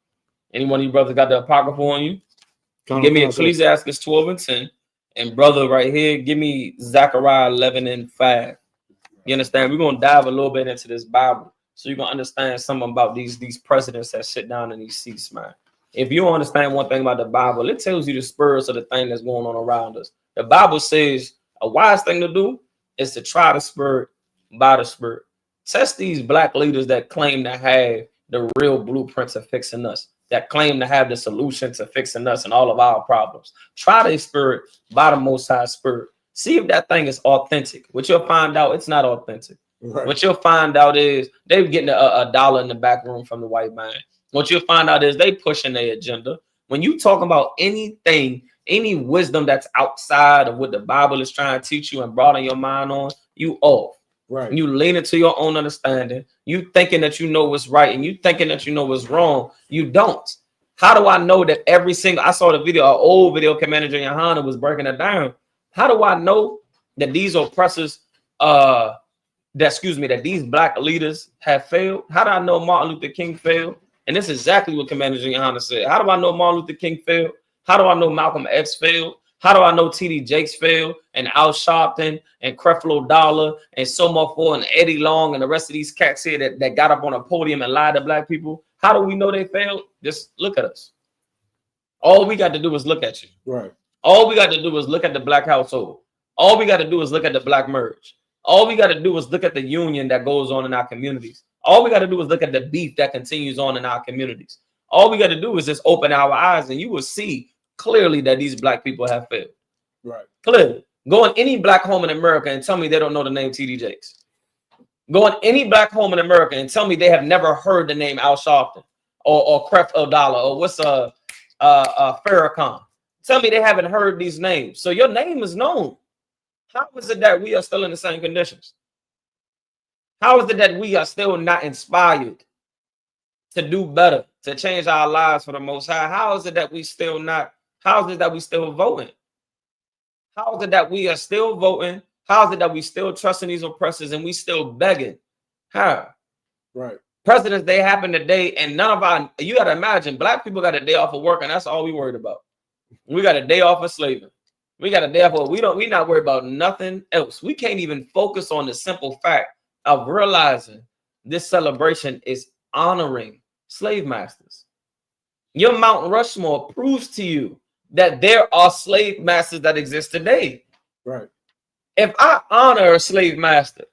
Any one of you brothers got the apocryphal on you? Give me Ecclesiastes 12 and 10. And brother right here, give me Zechariah 11 and 5. You understand? We're going to dive a little bit into this Bible so you can understand something about these presidents that sit down in these seats, man. If you don't understand one thing about the Bible, it tells you the spurs of the thing that's going on around us. The Bible says a wise thing to do is to try the spirit by the spirit. Test these black leaders that claim to have the real blueprints of fixing us, that claim to have the solution to fixing us and all of our problems. Try their spirit by the Most High Spirit. See if that thing is authentic. What you'll find out, it's not authentic. Right. What you'll find out is they're getting a dollar in the back room from the white man. What you'll find out is they pushing their agenda. When you talk about anything, any wisdom that's outside of what the Bible is trying to teach you and broaden your mind on, you off. Right. You lean into your own understanding. You thinking that you know what's right and you thinking that you know what's wrong. You don't. How do I know that every single, I saw the video, an old video, Commander Yahanna was breaking it down. How do I know that these oppressors, that these black leaders have failed? How do I know Martin Luther King failed? And this is exactly what Commander Yahanna said. How do I know Martin Luther King failed? How do I know Malcolm X failed? How do I know T.D. Jakes failed, and Al Sharpton and Creflo Dollar and Somofo and Eddie Long and the rest of these cats here that got up on a podium and lied to black people? How do we know they failed? Just look at us. All we got to do is look at you. Right. All we got to do is look at the black household. All we got to do is look at the black merge. All we got to do is look at the union that goes on in our communities. All we got to do is look at the beef that continues on in our communities. All we got to do is just open our eyes and you will see clearly that these black people have failed. Right. Clearly. Go in any black home in America and tell me they don't know the name T.D. Jakes. Go in any black home in America and tell me they have never heard the name Al Sharpton or Creflo Dollar or what's Farrakhan. Tell me they haven't heard these names. So your name is known. How is it that we are still in the same conditions? How is it that we are still not inspired to do better, to change our lives for the Most High? How is it that we still not? How is it that we still voting? How is it that we are still voting? How is it that we still trusting these oppressors and we still begging? How? Right. President's Day happened today, and none of our, you got to imagine, black people got a day off of work, and that's all we worried about. We got a day off of slaving. We got a day off of, we not worried about nothing else. We can't even focus on the simple fact of realizing this celebration is honoring slave masters. Your Mount Rushmore proves to you that there are slave masters that exist today. Right. If I honor a slave master,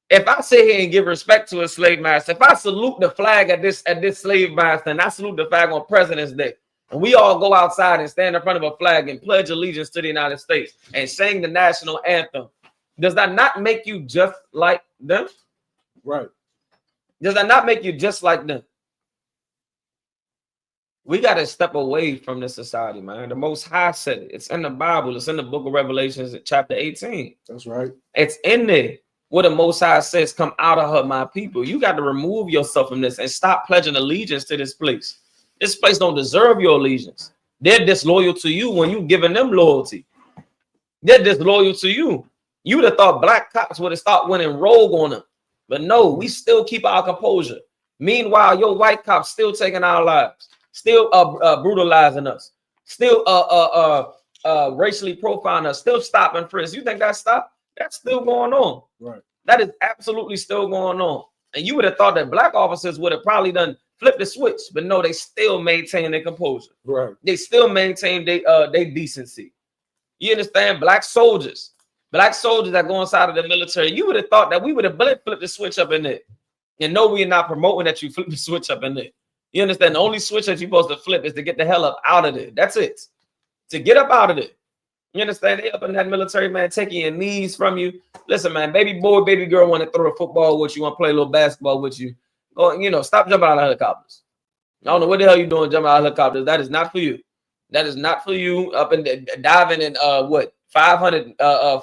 if I sit here and give respect to a slave master, if I salute the flag at this slave master, and I salute the flag on President's Day, and we all go outside and stand in front of a flag and pledge allegiance to the United States and sing the national anthem, does that not make you just like them? Right. Does that not make you just like them? We got to step away from this society, man. The Most High said it. It's in the Bible. It's in the book of Revelations, chapter 18. That's right. It's in there where the Most High says, come out of her, my people. You got to remove yourself from this and stop pledging allegiance to this place. This place don't deserve your allegiance. They're disloyal to you when you giving them loyalty. They're disloyal to you. You would have thought black cops would have stopped winning rogue on them. But no, we still keep our composure. Meanwhile, your white cops still taking our lives. Still brutalizing us, still racially profiling us, still stopping frisk. You think that stopped? That's still going on. Right. That is absolutely still going on. And you would have thought that black officers would have probably done flip the switch, but no, they still maintain their composure. Right. They still maintain their decency. You understand? Black soldiers that go inside of the military. You would have thought that we would have flipped the switch up in there. And no, we are not promoting that you flip the switch up in there. You understand? The only switch that you're supposed to flip is to get the hell up out of there. That's it. To get up out of there. You understand? They up in that military, man, taking your knees from you. Listen, man, baby boy, baby girl want to throw a football with you, want to play a little basketball with you. Go, stop jumping out of helicopters. I don't know what the hell you're doing jumping out of helicopters. That is not for you. That is not for you. Up and diving in 500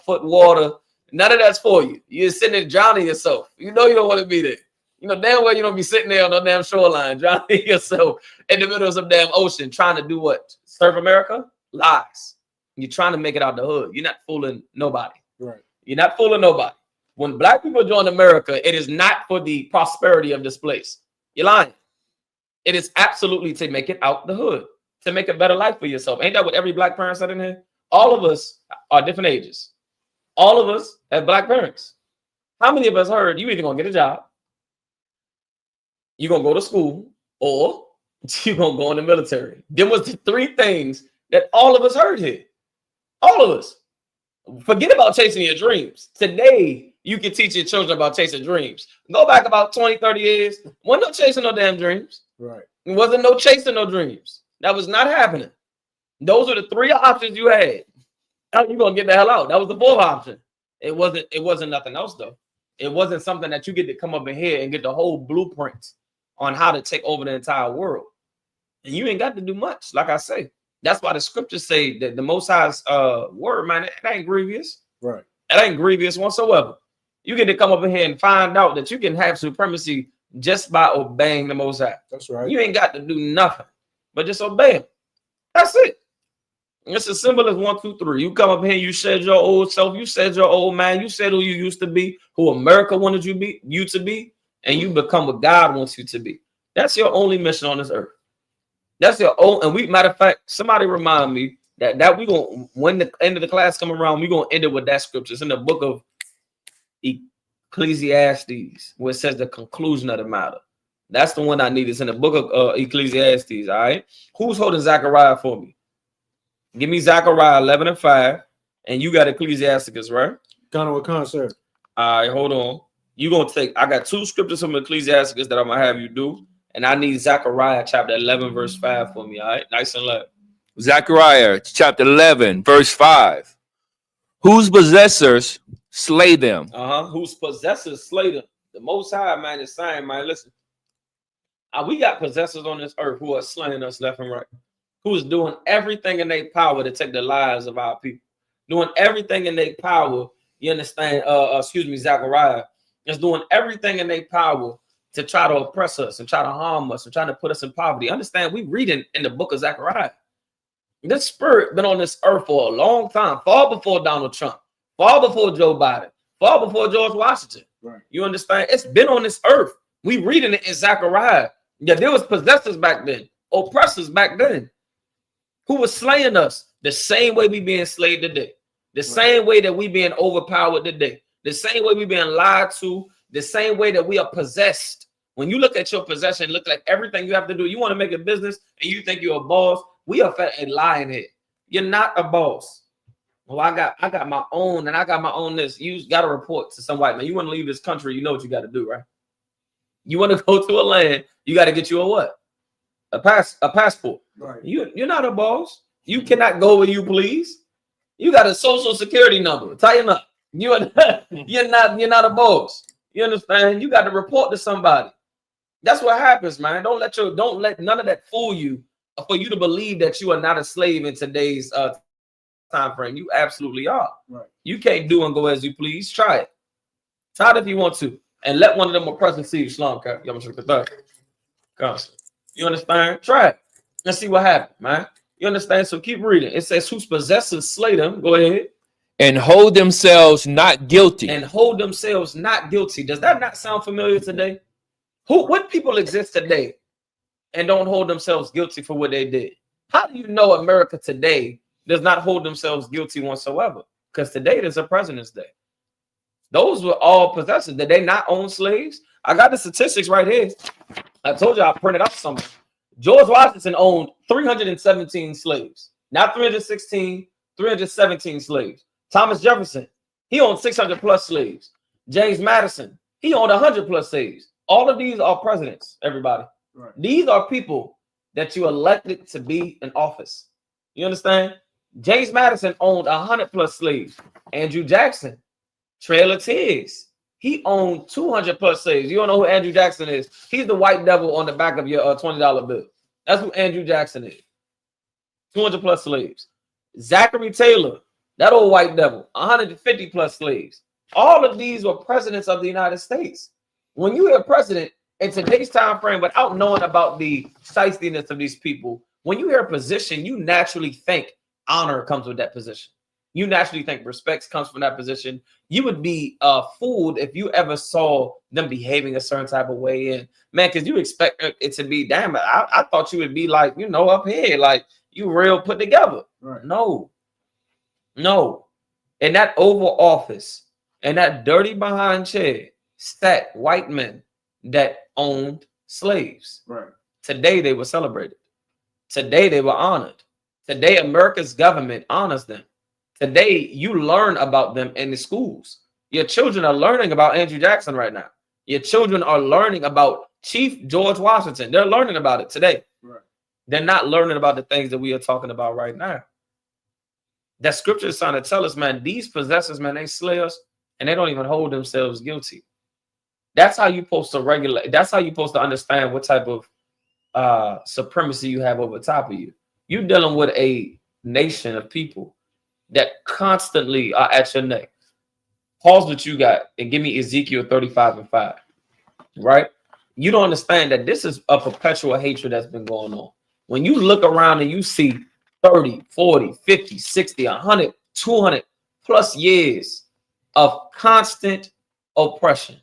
foot water. None of that's for you. You're sitting there drowning yourself. You know you don't want to be there. You know damn well you don't be sitting there on no damn shoreline, drowning yourself in the middle of some damn ocean, trying to do what? Serve America? Lies. You're trying to make it out the hood. You're not fooling nobody. Right. You're not fooling nobody. When black people join America, it is not for the prosperity of this place. You're lying. It is absolutely to make it out the hood, to make a better life for yourself. Ain't that what every black parent said in here? All of us are different ages. All of us have black parents. How many of us heard you either gonna get a job, you're going to go to school, or you're going to go in the military? There was the three things that all of us heard here. All of us. Forget about chasing your dreams. Today, you can teach your children about chasing dreams. Go back about 20, 30 years. Wasn't no chasing no damn dreams. Right. It wasn't no chasing no dreams. That was not happening. Those were the 3 options you had. How you gonna get the hell out? That was the 4th option. It wasn't nothing else though. It wasn't something that you get to come up in here and get the whole blueprint on how to take over the entire world. And you ain't got to do much. Like I say, that's why the scriptures say that the Most High's word, man, it ain't grievous. Right. It ain't grievous whatsoever. You get to come up in here and find out that you can have supremacy just by obeying the Most High. That's right. You ain't got to do nothing, but just obey him. That's it. It's as simple as 1, 2, 3. You come up here, you said your old self, you said your old man, you said who you used to be, who America wanted you to be, and you become what God wants you to be. That's your only mission on this earth. That's your own. And matter of fact, somebody remind me that we gonna, when the end of the class come around, we gonna end it with that scripture. It's in the book of Ecclesiastes, where it says the conclusion of the matter. That's the one I need. It's in the book of Ecclesiastes. All right. Who's holding Zechariah for me? Give me Zechariah 11:5, and you got Ecclesiasticus, right? Kind of a concert. All right, hold on. You gonna take? I got 2 scriptures from Ecclesiasticus that I'm gonna have you do, and I need Zechariah chapter 11 verse 5 for me. All right, nice and loud. Zechariah chapter 11 verse 5. Whose possessors slay them? Whose possessors slay them? The Most High, man, is saying, man, listen. We got possessors on this earth who are slaying us left and right. Who's doing everything in their power to take the lives of our people, doing everything in their power. You understand? Zechariah is doing everything in their power to try to oppress us and try to harm us and trying to put us in poverty. Understand? We reading in the book of Zechariah. This spirit been on this earth for a long time, far before Donald Trump, far before Joe Biden, far before George Washington. Right. You understand? It's been on this earth. We reading it in Zechariah. Yeah, there was possessors back then, oppressors back then, who was slaying us the same way we being slayed today, the same way that we being overpowered today, the same way we being lied to, the same way that we are possessed. When you look at your possession, look like everything you have to do. You want to make a business and you think you're a boss. We are a lying here. You're not a boss. Well, I got my own, and I got my own this. You got to report to some white man. You want to leave this country, you know what you got to do, right? You want to go to a land, you got to get you a what? A passport. Right. You're not a boss. You cannot go where you please. You got a social security number. Tighten up. You're not a boss. You understand? You got to report to somebody. That's what happens, man. Don't let none of that fool you for you to believe that you are not a slave in today's time frame. You absolutely are. Right. You can't do and go as you please. Try it. Try it if you want to. And let one of them oppressors see you. Shalom, you understand? Try it. Let's see what happens, man. You understand? So keep reading. It says, whose possessors slay them. Go ahead. And hold themselves not guilty. And hold themselves not guilty. Does that not sound familiar today? What people exist today and don't hold themselves guilty for what they did? How do you know America today does not hold themselves guilty whatsoever? Because today there's a President's Day. Those were all possessors. Did they not own slaves? I got the statistics right here. I told you I printed out some. George Washington owned 317 slaves. Not 316, 317 slaves. Thomas Jefferson, he owned 600 plus slaves. James Madison, he owned 100 plus slaves. All of these are presidents, everybody. Right. These are people that you elected to be in office. You understand? James Madison owned 100 plus slaves. Andrew Jackson, Trail of Tears, he owned 200 plus slaves. You don't know who Andrew Jackson is? He's the white devil on the back of your $20 bill. That's who Andrew Jackson is. 200 plus slaves. Zachary Taylor, that old white devil, 150 plus slaves. All of these were presidents of the United States. When you hear president in today's time frame, without knowing about the shystiness of these people, when you hear a position, you naturally think honor comes with that position. You naturally think respect comes from that position. You would be fooled if you ever saw them behaving a certain type of way. And man, because you expect it to be, damn, I thought you would be like, you know, up here, like you real put together. Right. No. In that Oval Office, in that dirty behind chair, sat white men that owned slaves. Right. Today they were celebrated. Today they were honored. Today America's government honors them. Today you learn about them in the schools. Your children are learning about Andrew Jackson right now. Your children are learning about Chief George Washington. They're learning about it today. Right. They're not learning about the things that we are talking about right now. That scripture is trying to tell us, man, these possessors, man, they slay us and they don't even hold themselves guilty. That's how you're supposed to regulate. That's how you're supposed to understand what type of supremacy you have over top of you. You're dealing with a nation of people that constantly are at your neck. Pause what you got and give me Ezekiel 35:5. Right? You don't understand that this is a perpetual hatred that's been going on. When you look around and you see 30, 40, 50, 60, 100, 200 plus years of constant oppression,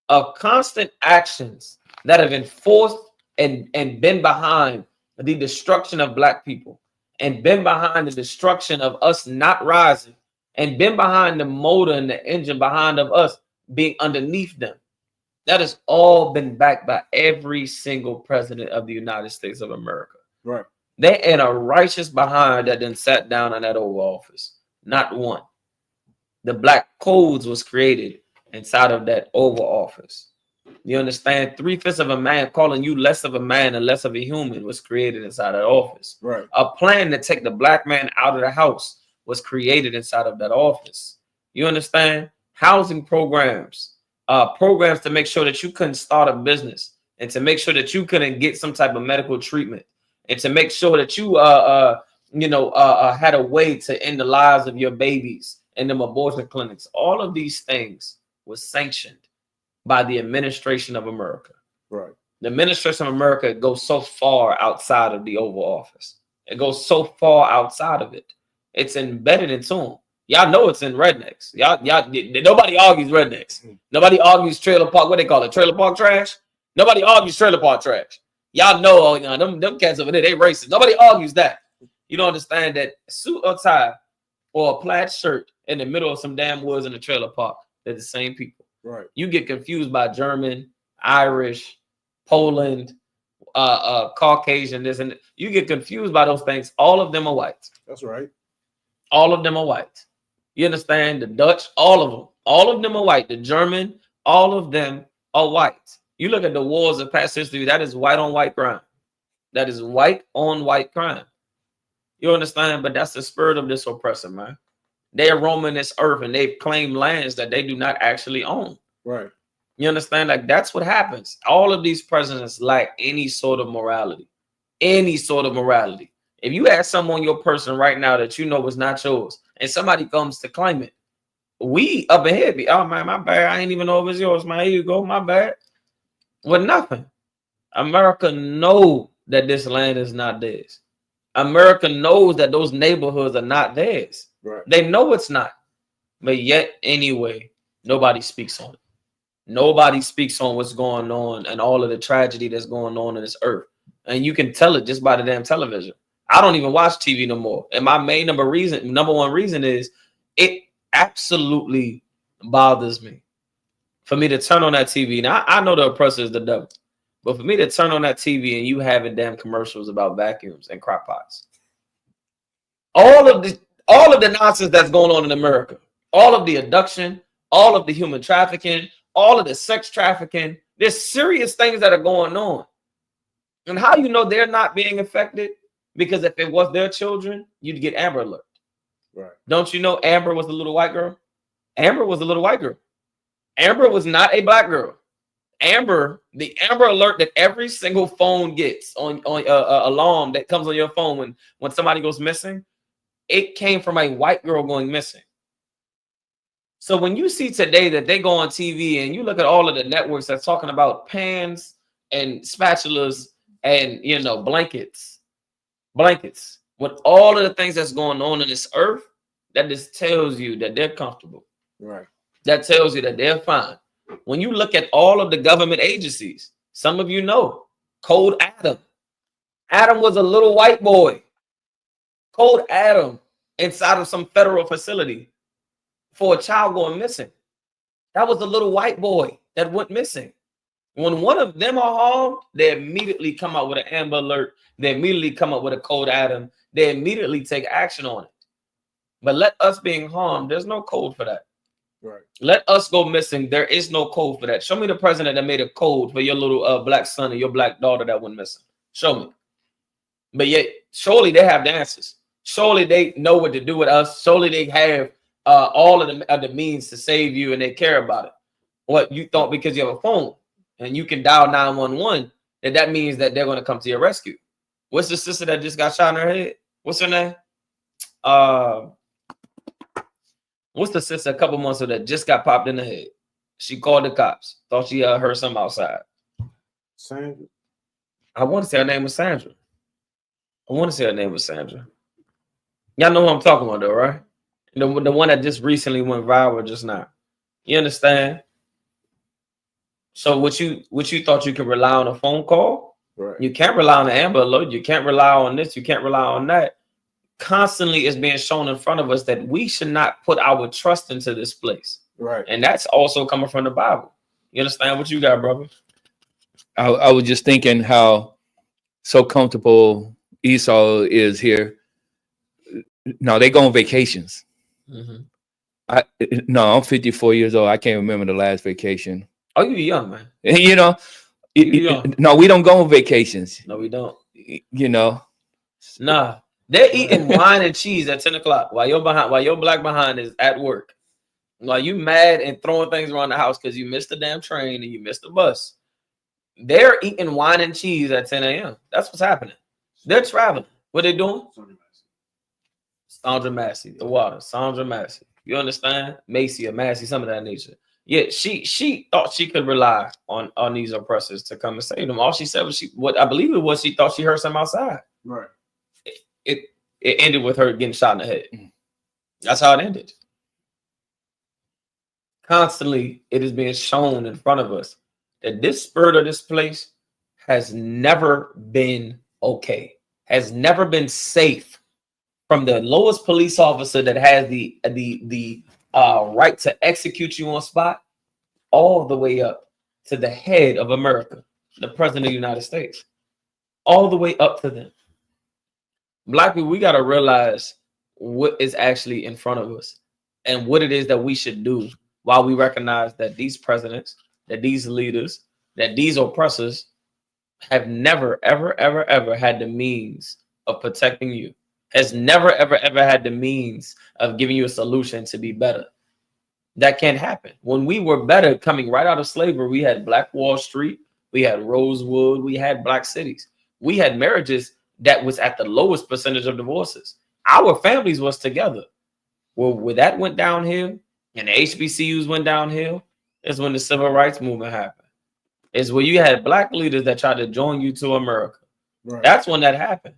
of constant actions that have enforced and been behind the destruction of black people, and been behind the destruction of us not rising, and been behind the motor and the engine behind of us being underneath them. That has all been backed by every single president of the United States of America. Right. They ain't a righteous behind that then sat down in that Oval Office. Not one. The Black Codes was created inside of that Oval Office. You understand? 3/5 of a man calling you less of a man and less of a human was created inside that office. Right. A plan to take the black man out of the house was created inside of that office. You understand? Housing programs, programs to make sure that you couldn't start a business, and to make sure that you couldn't get some type of medical treatment, and to make sure that you had a way to end the lives of your babies in them abortion clinics. All of these things was sanctioned by the administration of America. Right. The administration of America goes so far outside of the Oval Office. It goes so far outside of it. It's embedded into them. Y'all know it's in rednecks. Y'all, nobody argues rednecks. Nobody argues trailer park. What they call it? Trailer park trash. Nobody argues trailer park trash. Y'all know, them cats over there, they racist. Nobody argues that. You don't understand that a suit or tie or a plaid shirt in the middle of some damn woods in a trailer park, they're the same people. Right. You get confused by German, Irish, Poland, Caucasian, this and you get confused by those things. All of them are white. That's right. All of them are white. You understand? The Dutch, all of them are white. The German, all of them are white. You look at the wars of past history, that is white on white crime. That is white on white crime. You understand? But that's the spirit of this oppressor, man. They are roaming this earth and they've claimed lands that they do not actually own. Right. You understand? Like, that's what happens. All of these presidents lack any sort of morality. Any sort of morality. If you ask someone your person right now that you know is not yours, and somebody comes to claim it, we up ahead be, oh man, my bad. I ain't even know it was yours, man. Here you go, my bad. With nothing. America know that this land is not theirs. America knows that those neighborhoods are not theirs. Right. They know it's not. But yet, anyway, nobody speaks on it. Nobody speaks on what's going on and all of the tragedy that's going on in this earth. And you can tell it just by the damn television. I don't even watch TV no more. And my number one reason is it absolutely bothers me for me to turn on that TV. Now, I know the oppressor is the devil. But for me to turn on that TV and you having damn commercials about vacuums and crock pots. All of the nonsense that's going on in America, all of the abduction, all of the human trafficking, all of the sex trafficking, there's serious things that are going on. And how you know they're not being affected? Because if it was their children, you'd get Amber Alert. Right. Don't you know Amber was a little white girl? Amber was a little white girl. Amber was not a black girl. The Amber Alert that every single phone gets on alarm that comes on your phone when somebody goes missing, it came from a white girl going missing. So when you see today that they go on TV and you look at all of the networks that's talking about pans and spatulas and blankets, with all of the things that's going on in this earth, that just tells you that they're comfortable. Right. That tells you that they're fine. When you look at all of the government agencies, some of you know, Code Adam. Adam was a little white boy. Code Adam inside of some federal facility for a child going missing. That was a little white boy that went missing. When one of them are harmed, they immediately come out with an Amber Alert. They immediately come up with a Code Adam. They immediately take action on it. But let us being harmed, there's no code for that. Right. Let us go missing. There is no code for that. Show me the president that made a code for your little black son or your black daughter that went missing. Show me. But yet, surely they have the answers. Surely they know what to do with us. Surely they have all of the means to save you, and they care about it. What you thought because you have a phone and you can dial 911, that means that they're going to come to your rescue. What's the sister that just got shot in her head? What's her name? What's the sister a couple months ago that just got popped in the head? She called the cops. Thought she heard something outside. Sandra. I want to say her name was Sandra. Y'all know who I'm talking about, though, right? The one that just recently went viral just now. You understand? So what you thought you could rely on a phone call? Right. You can't rely on the Amber Alert. You can't rely on this. You can't rely on that. Constantly is being shown in front of us that we should not put our trust into this place. Right. And that's also coming from the Bible. You understand what you got, brother? I was just thinking how so comfortable Esau is here. No, they go on vacations. Mm-hmm. I'm 54 years old. I can't remember the last vacation. Oh, you young, man. You know, no, we don't go on vacations. No, we don't. You know, nah. They're eating wine and cheese at 10 o'clock while your black behind is at work. While you mad and throwing things around the house because you missed the damn train and you missed the bus. They're eating wine and cheese at 10 a.m. That's what's happening. They're traveling. What they doing? Sandra Massey, the water. Sandra Massey. You understand? Macy or Massey, some of that nature. Yeah, she thought she could rely on these oppressors to come and save them. All she said was what I believe it was she thought she heard something outside. Right. It ended with her getting shot in the head. That's how it ended. Constantly, it is being shown in front of us that this spirit of this place has never been okay, has never been safe. From the lowest police officer that has the right to execute you on spot, all the way up to the head of America, the president of the United States, all the way up to them. Black people, we got to realize what is actually in front of us and what it is that we should do while we recognize that these presidents, that these leaders, that these oppressors have never, ever, ever, ever had the means of protecting you, has never, ever, ever had the means of giving you a solution to be better. That can't happen. When we were better coming right out of slavery, we had Black Wall Street, we had Rosewood, we had black cities. We had marriages that was at the lowest percentage of divorces. Our families was together. Well, when that went downhill and the HBCUs went downhill, is when the civil rights movement happened. It's where you had black leaders that tried to join you to America. Right. That's when that happened.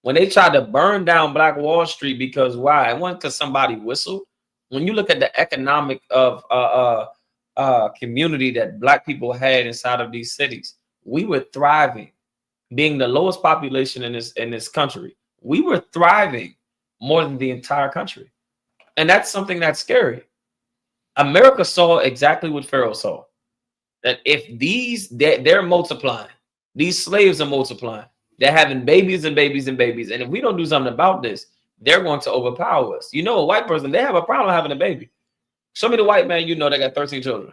When they tried to burn down Black Wall Street because why? It wasn't because somebody whistled. When you look at the economic of community that black people had inside of these cities, we were thriving. Being the lowest population in this country, we were thriving more than the entire country. And that's something that's scary. America saw exactly what Pharaoh saw. That if they're multiplying, these slaves are multiplying. They're having babies and babies and babies. And if we don't do something about this, they're going to overpower us. You know, a white person, they have a problem having a baby. Show me the white man you know that got 13 children.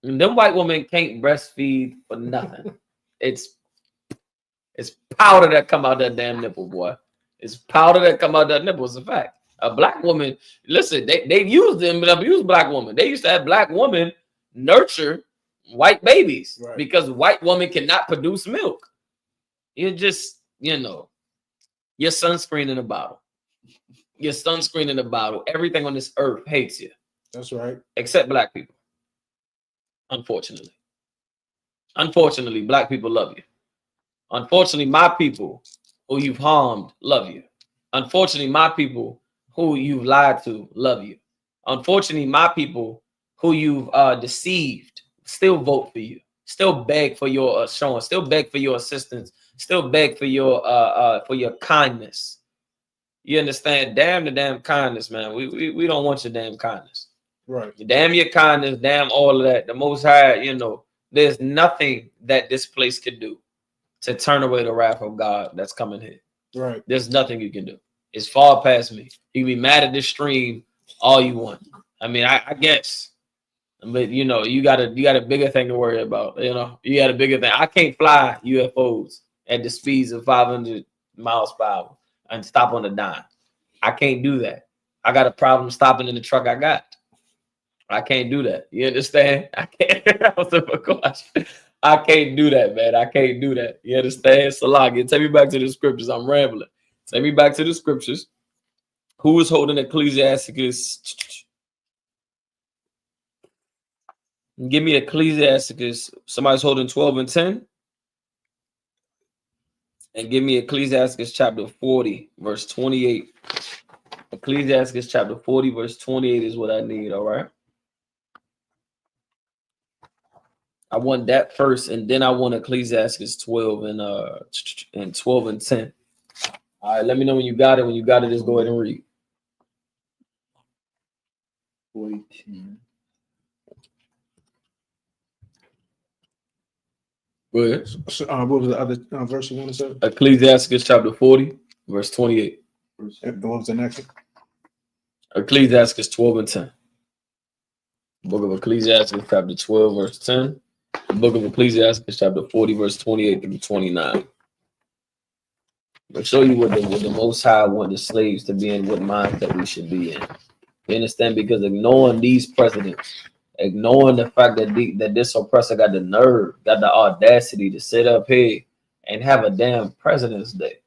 And them white women can't breastfeed for nothing. It's powder that come out that damn nipple, boy. It's powder that come out that nipple. It's a fact. A black woman, listen, they used them, but abused black women. They used to have black women nurture white babies because white women cannot produce milk. You're just, your sunscreen in a bottle. Your sunscreen in a bottle. Everything on this earth hates you. That's right. Except black people. Unfortunately. Unfortunately, black people love you. Unfortunately, my people who you've harmed love you. Unfortunately, my people who you've lied to love you. Unfortunately, my people who you've deceived still vote for you. Still beg for your assurance. Still beg for your assistance. Still beg for your kindness. You understand? Damn the damn kindness, man. We don't want your damn kindness. Right. Damn your kindness. Damn all of that. The Most High, there's nothing that this place could do to turn away the wrath of God that's coming here. Right. There's nothing you can do. It's far past me. You can be mad at this stream all you want. I mean, I guess. But you know, you got a bigger thing to worry about. You know, you got a bigger thing. I can't fly UFOs at the speeds of 500 miles per hour and stop on a dime. I can't do that. I got a problem stopping in the truck I got. I can't do that. You understand? I can't. That was a question. I can't do that, man. I can't do that. You understand? Salagi, take me back to the scriptures. I'm rambling. Take me back to the scriptures. Who is holding Ecclesiasticus? Give me Ecclesiasticus. Somebody's holding 12 and 10. And give me Ecclesiasticus chapter 40, verse 28. Ecclesiasticus chapter 40, verse 28 is what I need, all right? I want that first, and then I want Ecclesiasticus 12 and 12 and 10. All right, let me know when you got it. When you got it, just go ahead and read. 14. Go ahead. So, what was the other verse you want to say? Ecclesiasticus chapter 40, verse 28. What was the next one? Ecclesiasticus 12 and 10. Book of Ecclesiasticus chapter 12, verse 10. Book of Ecclesiasticus chapter 40, verse 28 through 29. I'll show you what the Most High want the slaves to be in, what mindset we should be in. You understand? Because ignoring these presidents, ignoring the fact that this oppressor got the nerve, got the audacity to sit up here and have a damn President's Day.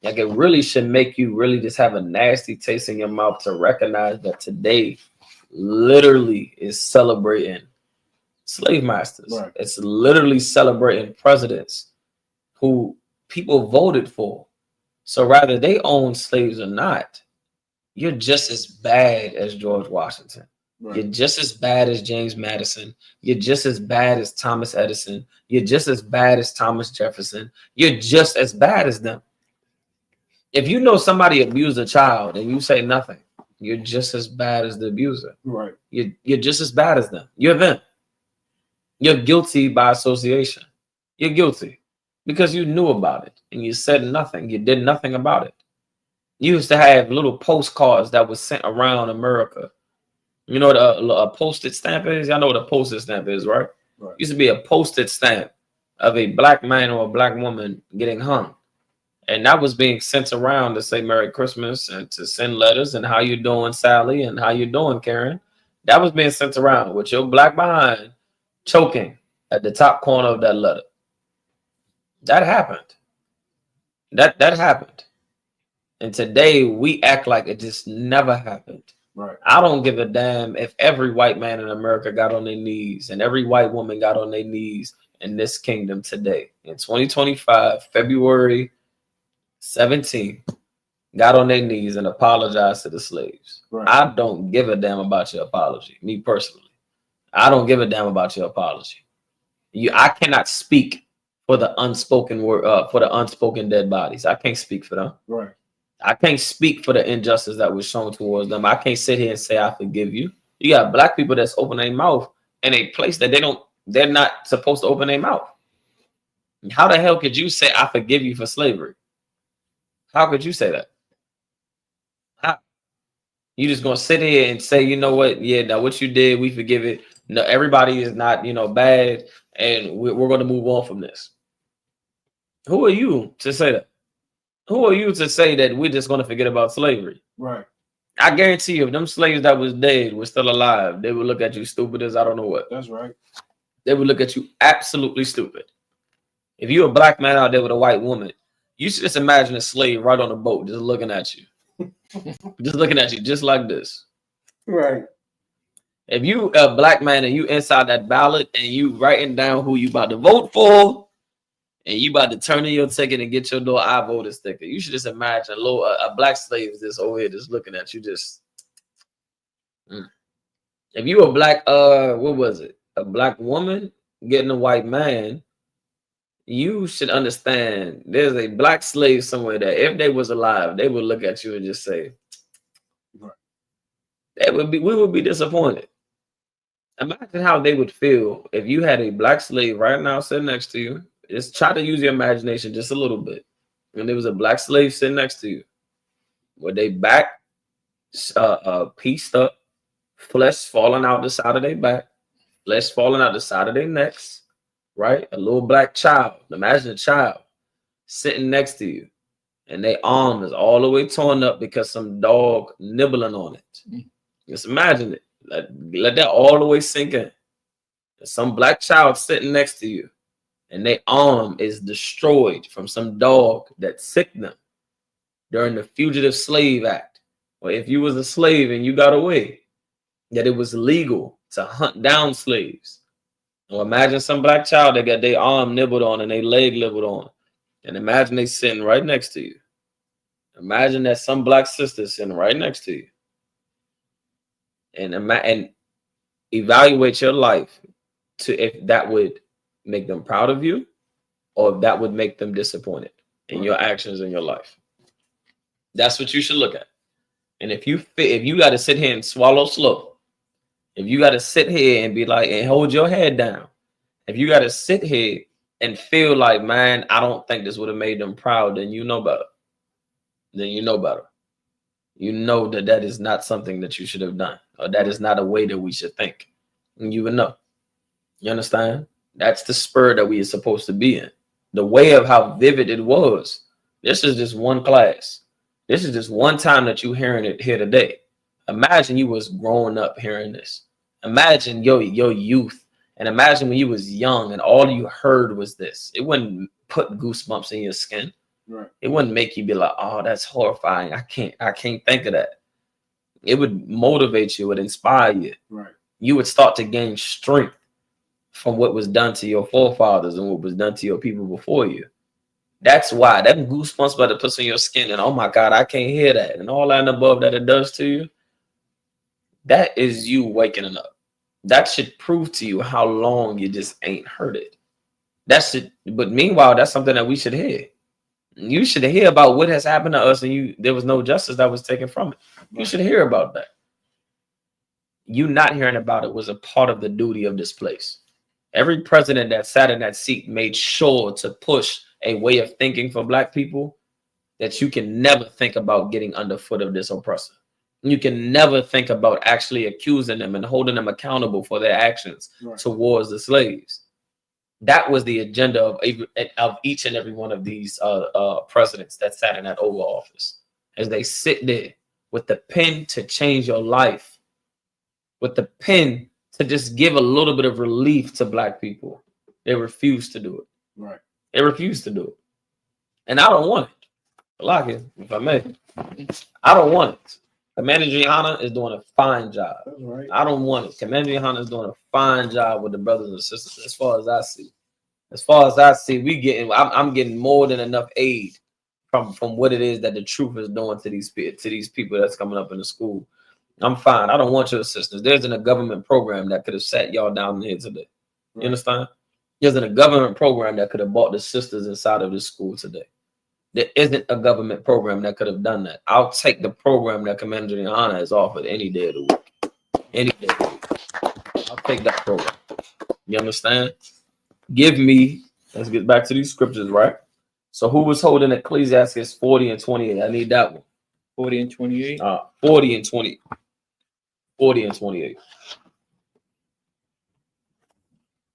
Like, it really should make you really just have a nasty taste in your mouth to recognize that today literally is celebrating slave masters. Right. It's literally celebrating presidents who people voted for. So rather they own slaves or not, you're just as bad as George Washington. Right. You're just as bad as James Madison. You're just as bad as Thomas Edison. You're just as bad as Thomas Jefferson. You're just as bad as them. If you know somebody abused a child and you say nothing, you're just as bad as the abuser. Right. You're just as bad as them. You're them. You're guilty by association. You're guilty because you knew about it and you said nothing. You did nothing about it. You used to have little postcards that was sent around America. You know what a postage stamp is? Y'all know what a postage stamp is, right? Right. Used to be a postage stamp of a black man or a black woman getting hung. And that was being sent around to say Merry Christmas and to send letters and how you doing, Sally, and how you doing, Karen. That was being sent around with your black behind choking at the top corner of that letter. That happened. That happened. And today we act like it just never happened. Right. I don't give a damn if every white man in America got on their knees and every white woman got on their knees in this kingdom today. In 2025, February 17, got on their knees and apologized to the slaves. Right. I don't give a damn about your apology, me personally. I don't give a damn about your apology. I cannot speak for the unspoken word, for the unspoken dead bodies. I can't speak for them. Right. I can't speak for the injustice that was shown towards them. I can't sit here and say I forgive you. You got black people that's open their mouth in a place that they're not supposed to open their mouth. How the hell could you say I forgive you for slavery? How could you say that? How? You just gonna sit here and say, you know what? Yeah, now what you did, we forgive it. No, everybody is not, bad, and we're going to move on from this. Who are you to say that? Who are you to say that we're just going to forget about slavery? Right. I guarantee you, if them slaves that was dead were still alive, they would look at you stupid as I don't know what. That's right. They would look at you absolutely stupid. If you're a black man out there with a white woman, you should just imagine a slave right on a boat just looking at you. Just looking at you just like this. Right. If you a black man and you inside that ballot and you writing down who you about to vote for and you about to turn in your ticket and get your little I voted sticker, you should just imagine a black slave is just over here just looking at you just. If you a black, what was it? A black woman getting a white man, you should understand there's a black slave somewhere that if they was alive, they would look at you and just say, we would be disappointed. Imagine how they would feel if you had a black slave right now sitting next to you. Just try to use your imagination just a little bit. And there was a black slave sitting next to you with their back pieced up, flesh falling out the side of their back, flesh falling out the side of their necks, right? A little black child. Imagine a child sitting next to you, and their arm is all the way torn up because some dog nibbling on it. Just imagine it. Let that all the way sink in. There's some black child sitting next to you, and their arm is destroyed from some dog that sicked them during the Fugitive Slave Act. Or if you was a slave and you got away, that it was legal to hunt down slaves. Or imagine some black child that got their arm nibbled on and their leg nibbled on. And imagine they sitting right next to you. Imagine that some black sister sitting right next to you. And evaluate your life to if that would make them proud of you or if that would make them disappointed in your actions in your life. That's what you should look at. And if you got to sit here and swallow slow, if you got to sit here and be like, and hold your head down, if you got to sit here and feel like, man, I don't think this would have made them proud, then you know better. Then you know better. You know that that is not something that you should have done, or that is not a way that we should think. And you would know. You understand? That's the spur that we are supposed to be in. The way of how vivid it was. This is just one class. This is just one time that you hearing it here today. Imagine you was growing up hearing this. Imagine your youth, and imagine when you was young and all you heard was this. It wouldn't put goosebumps in your skin. Right. It wouldn't make you be like, oh, that's horrifying. I can't think of that. It would motivate you, it would inspire you. Right. You would start to gain strength from what was done to your forefathers and what was done to your people before you. That's why that goosebumps by the puts on your skin and oh my God, I can't hear that. And all that and above that it does to you. That is you waking up. That should prove to you how long you just ain't heard it. But meanwhile, that's something that we should hear. You should hear about what has happened to us, and there was no justice that was taken from it. You should hear about that. You not hearing about it was a part of the duty of this place. Every president that sat in that seat made sure to push a way of thinking for black people that you can never think about getting underfoot of this oppressor. You can never think about actually accusing them and holding them accountable for their actions towards the slaves. That was the agenda of each and every one of these presidents that sat in that Oval Office, as they sit there with the pen to change your life, with the pen to just give a little bit of relief to black people. They refuse to do it. Right. They refuse to do it. And I don't want it. Like it, if I may. I don't want it. Commander Yahanna is doing a fine job. That's right. I don't want it. Commander Yahanna is doing a fine job with the brothers and sisters. As far as I see, I'm getting more than enough aid from what it is that the truth is doing to these people that's coming up in the school. I'm fine. I don't want your assistance. There's a government program that could have sat y'all down here today. You understand? There's a government program that could have bought the sisters inside of this school today. There isn't a government program that could have done that. I'll take the program that Commander Yahanna has offered any day of the week. Any day of the week. I'll take that program. You understand? Let's get back to these scriptures, right? So who was holding Ecclesiastes 40 and 28? I need that one. 40 and 28? 40 and 20. 40 and 28.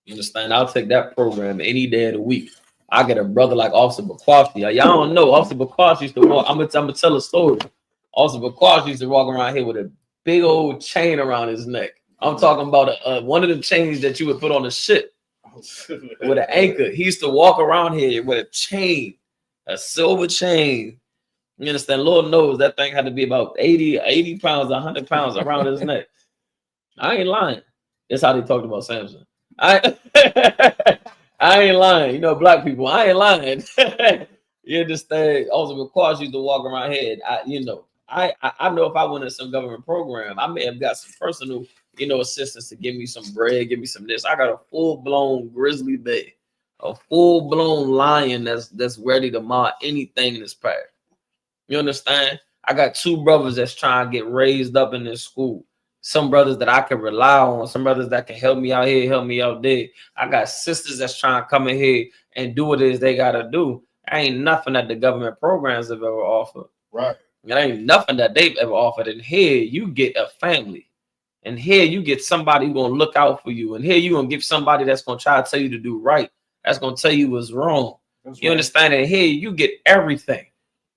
You understand? I'll take that program any day of the week. I get a brother like Officer Bakwashi. Y'all don't know. Officer Bakwashi used to walk. I'm gonna tell a story. Officer Bakwashi used to walk around here with a big old chain around his neck. I'm talking about one of the chains that you would put on a ship with an anchor. He used to walk around here with a chain, a silver chain. You understand? Lord knows that thing had to be about 80 pounds, 100 pounds around his neck. I ain't lying. That's how they talked about Samson. I ain't lying. You know, black people, I ain't lying. You understand? Also, because used to walk around here, I know if I went in some government program, I may have got some personal, assistance to give me some bread, give me some this. I got a full-blown grizzly bear, a full-blown lion that's ready to maul anything in his path. You understand? I got two brothers that's trying to get raised up in this school. Some brothers that I can rely on, some brothers that can help me out here, help me out there. I got sisters that's trying to come in here and do what it is they gotta do. Ain't nothing that the government programs have ever offered. Right. It ain't nothing that they've ever offered. And here you get a family. And here you get somebody who's gonna look out for you. And here you're gonna get somebody that's gonna try to tell you to do right. That's gonna tell you what's wrong. You understand that? Here you get everything.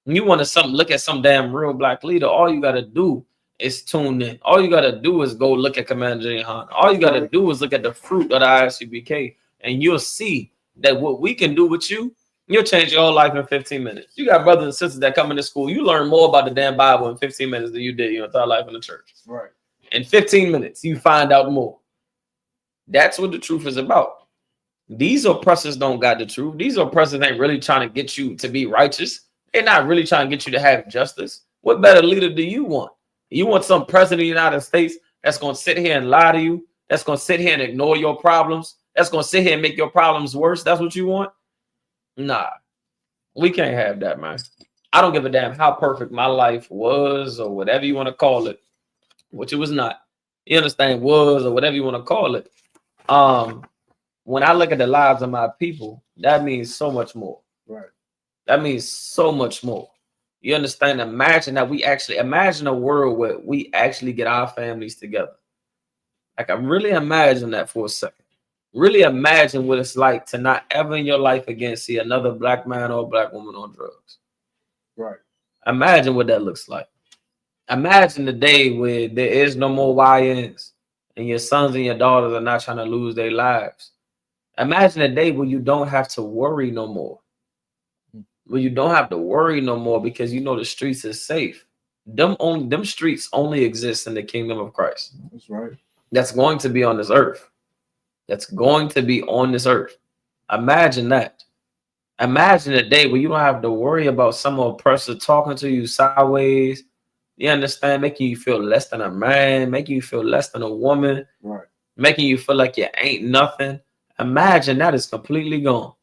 When you want to look at some damn real black leader, all you gotta do is tune in. All you gotta do is go look at Commander Yahanna. All you gotta do is look at the fruit of the I.S.U.P.K, and you'll see that what we can do with you, you'll change your whole life in 15 minutes. You got brothers and sisters that come into school. You learn more about the damn Bible in 15 minutes than you did your entire life in the church. Right. In 15 minutes, you find out more. That's what the truth is about. These oppressors don't got the truth. These oppressors ain't really trying to get you to be righteous. They're not really trying to get you to have justice. What better leader do you want? You want some president of the United States that's going to sit here and lie to you, that's going to sit here and ignore your problems, that's going to sit here and make your problems worse? That's what you want? Nah, we can't have that, man. I don't give a damn how perfect my life was or whatever you want to call it, which it was not. You understand? Was or whatever you want to call it. When I look at the lives of my people, that means so much more. Right. That means so much more. You understand? Imagine a world where we actually get our families together. Like, I really imagine that for a second. Really imagine what it's like to not ever in your life again see another black man or black woman on drugs. Right. Imagine what that looks like. Imagine the day where there is no more YNs and your sons and your daughters are not trying to lose their lives. Imagine a day where you don't have to worry no more. Where you don't have to worry no more because you know the streets is safe. Them streets only exist in the kingdom of Christ. That's right. That's going to be on this earth. That's going to be on this earth. Imagine that. Imagine a day where you don't have to worry about some oppressor talking to you sideways. You understand? Making you feel less than a man, making you feel less than a woman, right? Making you feel like you ain't nothing. Imagine that is completely gone.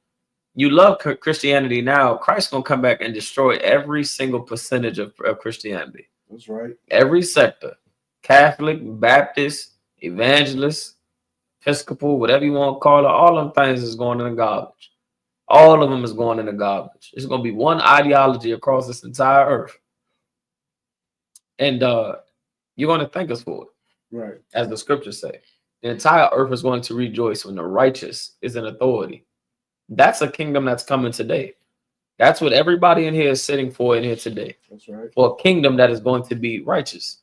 You love Christianity now. Christ's gonna come back and destroy every single percentage of Christianity. That's right. Every sector, Catholic, Baptist, Evangelist, Episcopal, whatever you want to call it, all them things is going in the garbage. All of them is going in the garbage. It's gonna be one ideology across this entire earth, and you're gonna thank us for it, right? As the scriptures say, the entire earth is going to rejoice when the righteous is in authority. That's a kingdom that's coming today. That's what everybody in here is sitting for in here today. That's right. For a kingdom that is going to be righteous.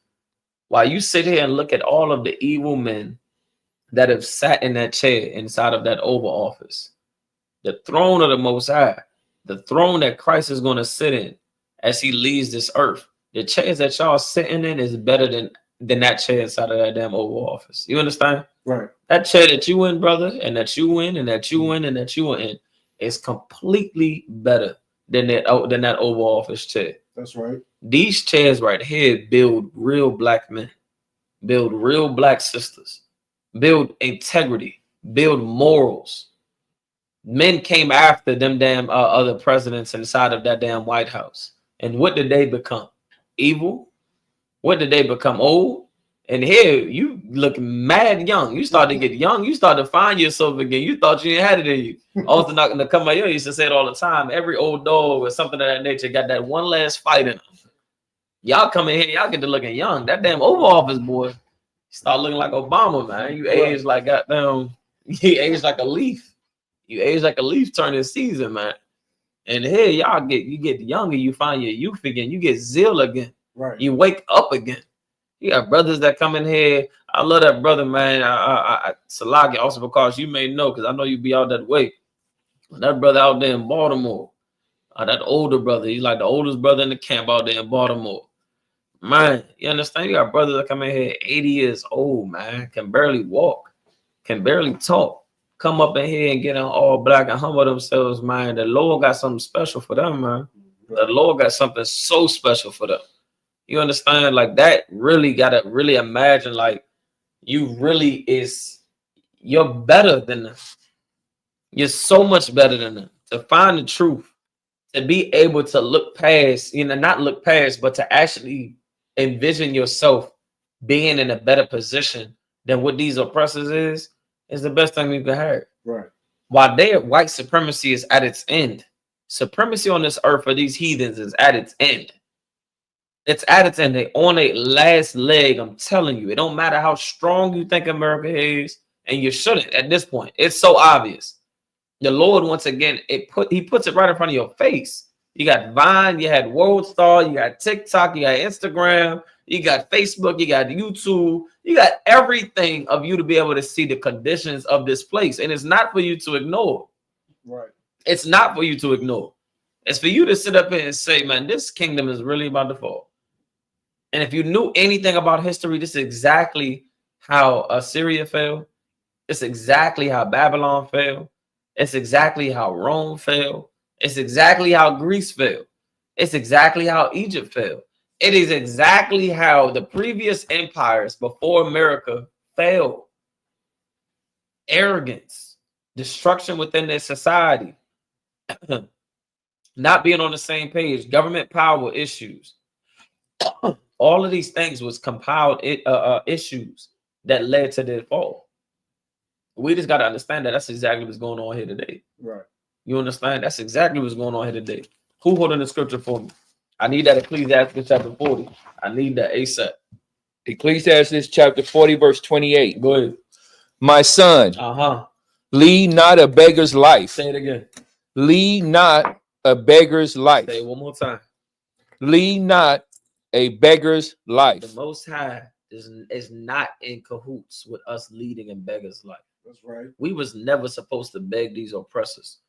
While you sit here and look at all of the evil men that have sat in that chair inside of that Oval Office, the throne of the Most High, the throne that Christ is going to sit in as he leaves this earth, the chairs that y'all sitting in is better than that chair inside of that damn Oval Office. You understand? Right. That chair that you in, brother, and that you in, and that you in, and that you are in, is completely better than that Oval Office chair. That's right. These chairs right here build real black men, build real black sisters, build integrity, build morals. Men came after them damn other presidents inside of that damn White House. And what did they become? Evil? What did they become? Old? And here you look mad young. You start to get young. You start to find yourself again. You thought you had it in you. Also not gonna come out. You used to say it all the time. Every old dog or something of that nature got that one last fight in them. Y'all come in here, y'all get to looking young. That damn Oval Office boy start looking like Obama, man. You age like goddamn. You age like a leaf. You age like a leaf turning season, man. And here y'all get younger. You find your youth again. You get zeal again. Right. You wake up again. You got brothers that come in here. I love that brother, man. Salagi, also because you may know, because I know you be out that way. That brother out there in Baltimore, that older brother, he's like the oldest brother in the camp out there in Baltimore. Man, you understand? You got brothers that come in here 80 years old, man, can barely walk, can barely talk, come up in here and get in all black and humble themselves, man. The Lord got something special for them, man. The Lord got something so special for them. You understand? Like that really gotta really imagine like you're better than them. You're so much better than them. To find the truth, to be able to look past, not look past, but to actually envision yourself being in a better position than what these oppressors is the best thing you can have. Right. While their white supremacy is at its end, supremacy on this earth for these heathens is at its end. It's at its end. They on a last leg. I'm telling you. It don't matter how strong you think America is, and you shouldn't at this point. It's so obvious. The Lord, once again, he puts it right in front of your face. You got Vine, you had World Star, you got TikTok, you got Instagram, you got Facebook, you got YouTube, you got everything of you to be able to see the conditions of this place. And it's not for you to ignore. Right. It's not for you to ignore. It's for you to sit up here and say, man, this kingdom is really about to fall. And if you knew anything about history, this is exactly how Assyria fell. It's exactly how Babylon fell. It's exactly how Rome fell. It's exactly how Greece fell. It's exactly how Egypt fell. It is exactly how the previous empires before America fell. Arrogance, destruction within their society, not being on the same page, government power issues. All of these things was compiled issues that led to their fall. We just got to understand that that's exactly what's going on here today. Right. You understand? That's exactly what's going on here today. Who holding the scripture for me? I need that Ecclesiastes chapter 40. I need that ASAP. Ecclesiastes chapter 40, verse 28. Go ahead. My son, lead not a beggar's life. Say it again. Lead not a beggar's life. Say it one more time. Lead not a beggar's life. The Most High is not in cahoots with us leading a beggar's life. That's right. We was never supposed to beg these oppressors.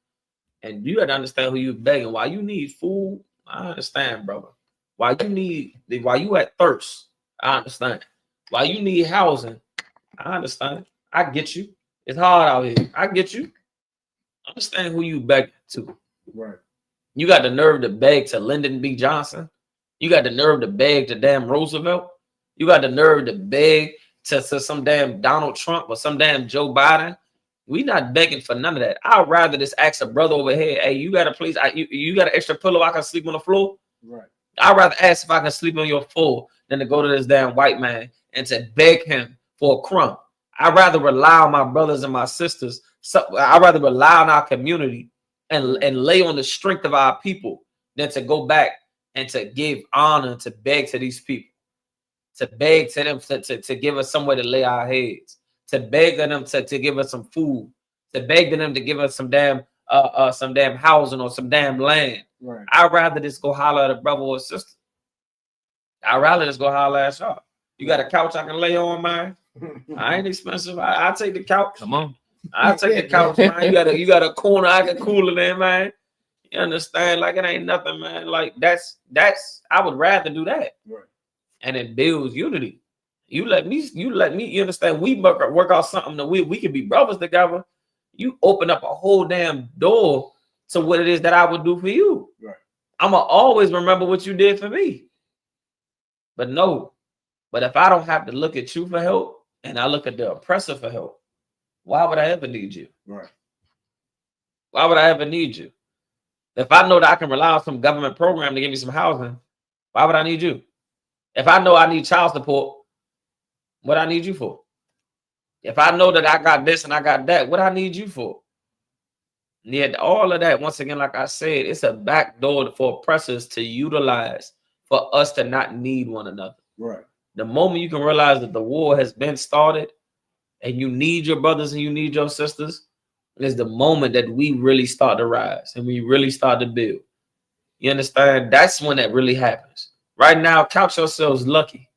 And you got to understand who you're begging. Why you need food, I understand, brother. Why you at thirst, I understand. Why you need housing, I understand. I get you. It's hard out here. I get you. Understand who you begging to. Right. You got the nerve to beg to Lyndon B. Johnson. You got the nerve to beg to damn Roosevelt. You got the nerve to beg to some damn Donald Trump or some damn Joe Biden. We not begging for none of that. I'd rather just ask a brother over here, hey, you got a place? You got an extra pillow I can sleep on the floor? Right. I'd rather ask if I can sleep on your floor than to go to this damn white man and to beg him for a crumb. I'd rather rely on my brothers and my sisters. I'd rather rely on our community and lay on the strength of our people than to go back and to give honor, to beg to these people, to beg to them to give us somewhere to lay our heads, to beg to them to give us some food, to beg to them to give us some damn housing or some damn land. Right. I'd rather just go holler at a brother or a sister. I'd rather just go holler at y'all. You got a couch I can lay on, man? I ain't expensive. I'll take the couch. Come on. I'll take the couch, man. You got a corner I can cool it in, man. You understand? Like it ain't nothing, man. Like that's I would rather do that. Right. And it builds unity. You let me, you understand? We work out something that we can be brothers together. You open up a whole damn door to what it is that I would do for you. Right. I'ma always remember what you did for me. But if I don't have to look at you for help and I look at the oppressor for help, why would I ever need you? Right. Why would I ever need you? If I know that I can rely on some government program to give me some housing, why would I need you? If I know I need child support, what I need you for? If I know that I got this and I got that, what I need you for? Yet all of that, once again, like I said, it's a backdoor for oppressors to utilize for us to not need one another. Right. The moment you can realize that the war has been started and you need your brothers and you need your sisters, is the moment that we really start to rise and we really start to build. You understand? That's when that really happens. Right now, count yourselves lucky.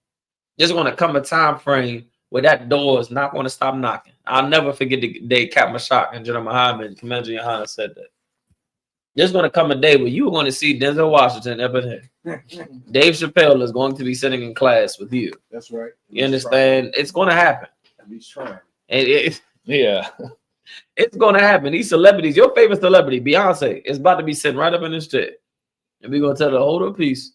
There's going to come a time frame where that door is not going to stop knocking. I'll never forget the day Captain Shock and General Muhammad, Commander Yahanna said that. There's going to come a day where you're going to see Denzel Washington up in here. Dave Chappelle is going to be sitting in class with you. That's right. You understand? It's going to happen. He's trying. Yeah. It's going to happen. These celebrities, your favorite celebrity, Beyonce, is about to be sitting right up in this chair. And we're going to tell her, hold her peace.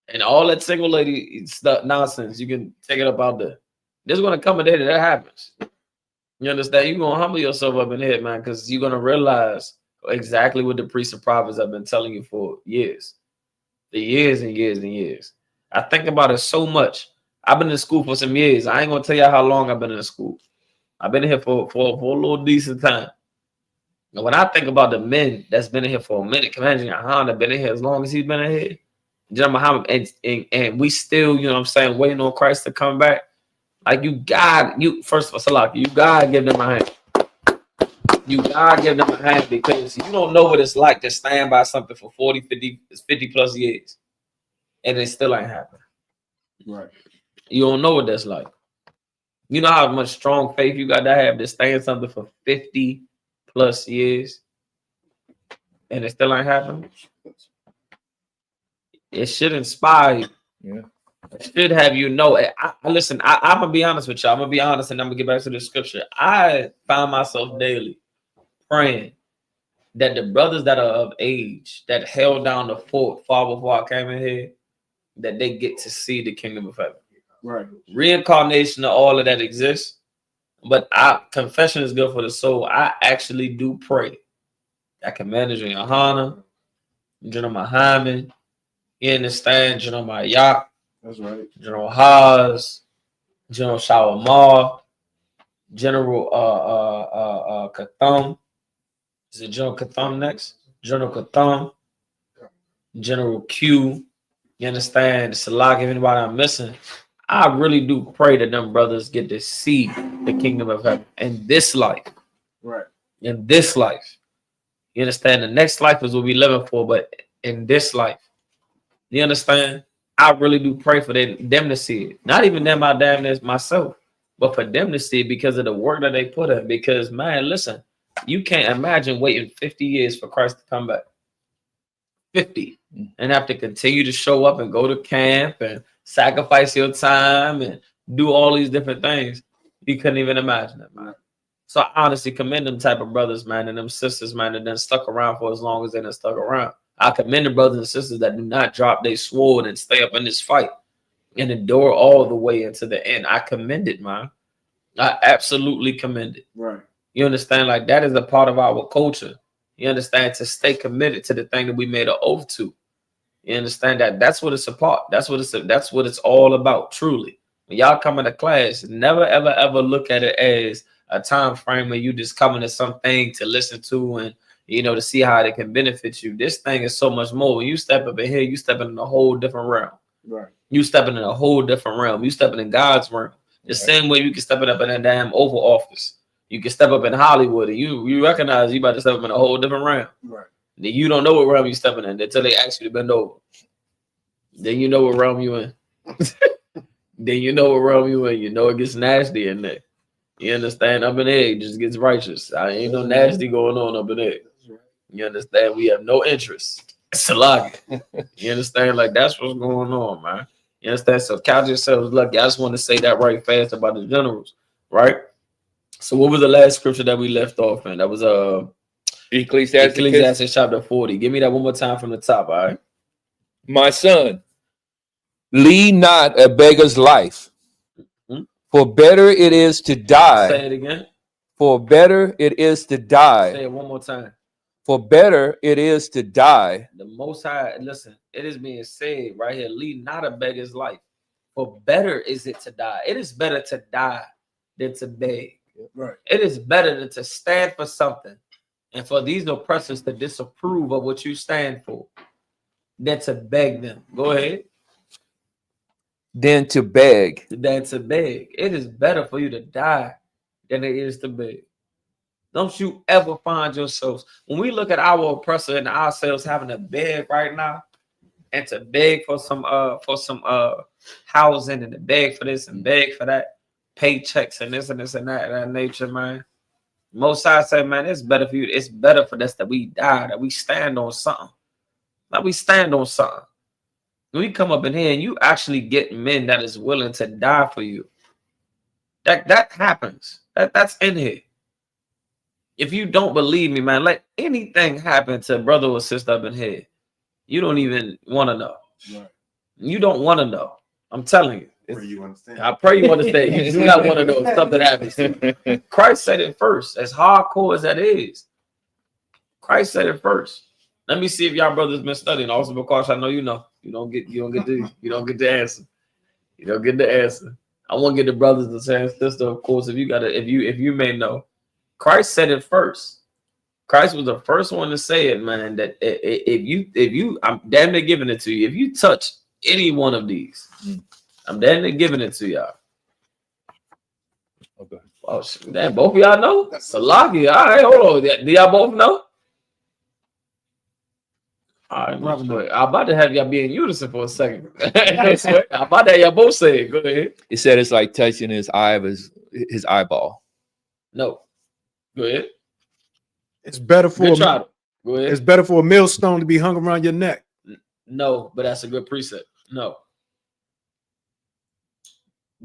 And all that single lady stuff nonsense, you can take it up out there. There's going to come a day that happens. You understand? You're going to humble yourself up in here, man, because you're going to realize exactly what the priests and prophets have been telling you for years. For years and years and years. I think about it so much. I've been in school for some years. I ain't going to tell you how long I've been in school. I've been here for a little decent time. And when I think about the men that's been in here for a minute, Commander Yahanna been in here as long as he's been in here. You know, Muhammad, and we still, you know what I'm saying, waiting on Christ to come back. Like first of all, Salah, you gotta give them a hand. You gotta give them a hand because you don't know what it's like to stand by something for 40, 50 plus years. And it still ain't happening. Right. You don't know what that's like. You know how much strong faith you got to have to stand something for 50 plus years and it still ain't happening? It should inspire you. Yeah. It should have you know. Listen, I'm going to be honest with y'all. I'm going to be honest and I'm going to get back to the scripture. I find myself daily praying that the brothers that are of age that held down the fort far before I came in here, that they get to see the kingdom of heaven. Right. Reincarnation of all of that exists, but confession is good for the soul. I actually do pray. I can manage Yahanna, General Muhammad, you understand, General Mayak, that's right, General Haas, General Shawamar, General Katham. Is it General Katham next? General Katham, General Q. You understand? Salah, if anybody I'm missing, I really do pray that them brothers get to see the kingdom of heaven in this life. Right. In this life. You understand? The next life is what we living for, but in this life. You understand? I really do pray for them to see it. Not even them, my damnness myself, but for them to see it because of the work that they put in. Because, man, listen, you can't imagine waiting 50 years for Christ to come back. 50. And have to continue to show up and go to camp and sacrifice your time and do all these different things. You couldn't even imagine it, man. So I honestly commend them type of brothers, man, and them sisters, man, that done stuck around for as long as they done stuck around. I commend the brothers and sisters that do not drop their sword and stay up in this fight and endure all the way into the end. I commend it, man. I absolutely commend it. Right. You understand? Like, that is a part of our culture. You understand? To stay committed to the thing that we made an oath to. You understand that? That's what it's about. That's what it's all about, truly. When y'all come into class, never, ever, ever look at it as a time frame where you just coming to something to listen to and, you know, to see how it can benefit you. This thing is so much more. When you step up in here, you stepping in a whole different realm. Right. You stepping in a whole different realm. You stepping in God's realm. The same way you can step it up in that damn Oval Office. You can step up in Hollywood and you recognize you about to step up in a whole different realm. Right. Then you don't know what realm you're stepping in until they ask you to bend over. Then you know what realm you in. Then you know what realm you in. You know it gets nasty in there. You understand? Up in there, it just gets righteous. I ain't no nasty going on up in there. You understand? We have no interest. It's a lot. You understand? Like, that's what's going on, man. You understand? So count yourselves lucky. I just want to say that right fast about the generals, right? So what was the last scripture that we left off in? That was Ecclesiastes chapter 40. Give me that one more time from the top, all right? My son, lead not a beggar's life, for better it is to die. Say it again. For better it is to die. Say it one more time. For better it is to die. The Most High, listen, it is being said right here, lead not a beggar's life. For better is it to die. It is better to die than to beg. Right. It is better than to stand for something and for these oppressors to disapprove of what you stand for than to beg them. Go ahead. Than to beg. Than to beg. It is better for you to die than it is to beg. Don't you ever find yourselves, when we look at our oppressor and ourselves having to beg right now, and to beg for some housing and to beg for this and beg for that, paychecks and this and this and that nature, man. Most I say, man, it's better for you. It's better for us that we die, that we stand on something. That we stand on something. When you come up in here and you actually get men that is willing to die for you, that happens. That's in here. If you don't believe me, man, let anything happen to a brother or sister up in here, you don't even want to know. Right. You don't want to know. I'm telling you. You understand. I pray you understand. You do not want to know if something happens to you. Christ said it first. As hardcore as that is, Christ said it first. Let me see if y'all brothers been studying. Also, because I know you know. You don't get the answer. You don't get the answer. I want to get the brothers to say, sister, of course, if you may know. Christ said it first. Christ was the first one to say it, man. That if you, I'm damn near giving it to you. If you touch any one of these, I'm damn near giving it to y'all. Okay. Oh, damn, both of y'all know? Salaki. All right, hold on. Do y'all both know? All right, I'm about to have y'all be in unison for a second. I'm about to have y'all both say it. Go ahead. It said it's like touching his eye of his eyeball. No. Go ahead. It's better for Go ahead. It's better for a millstone to be hung around your neck. No, but that's a good precept. No.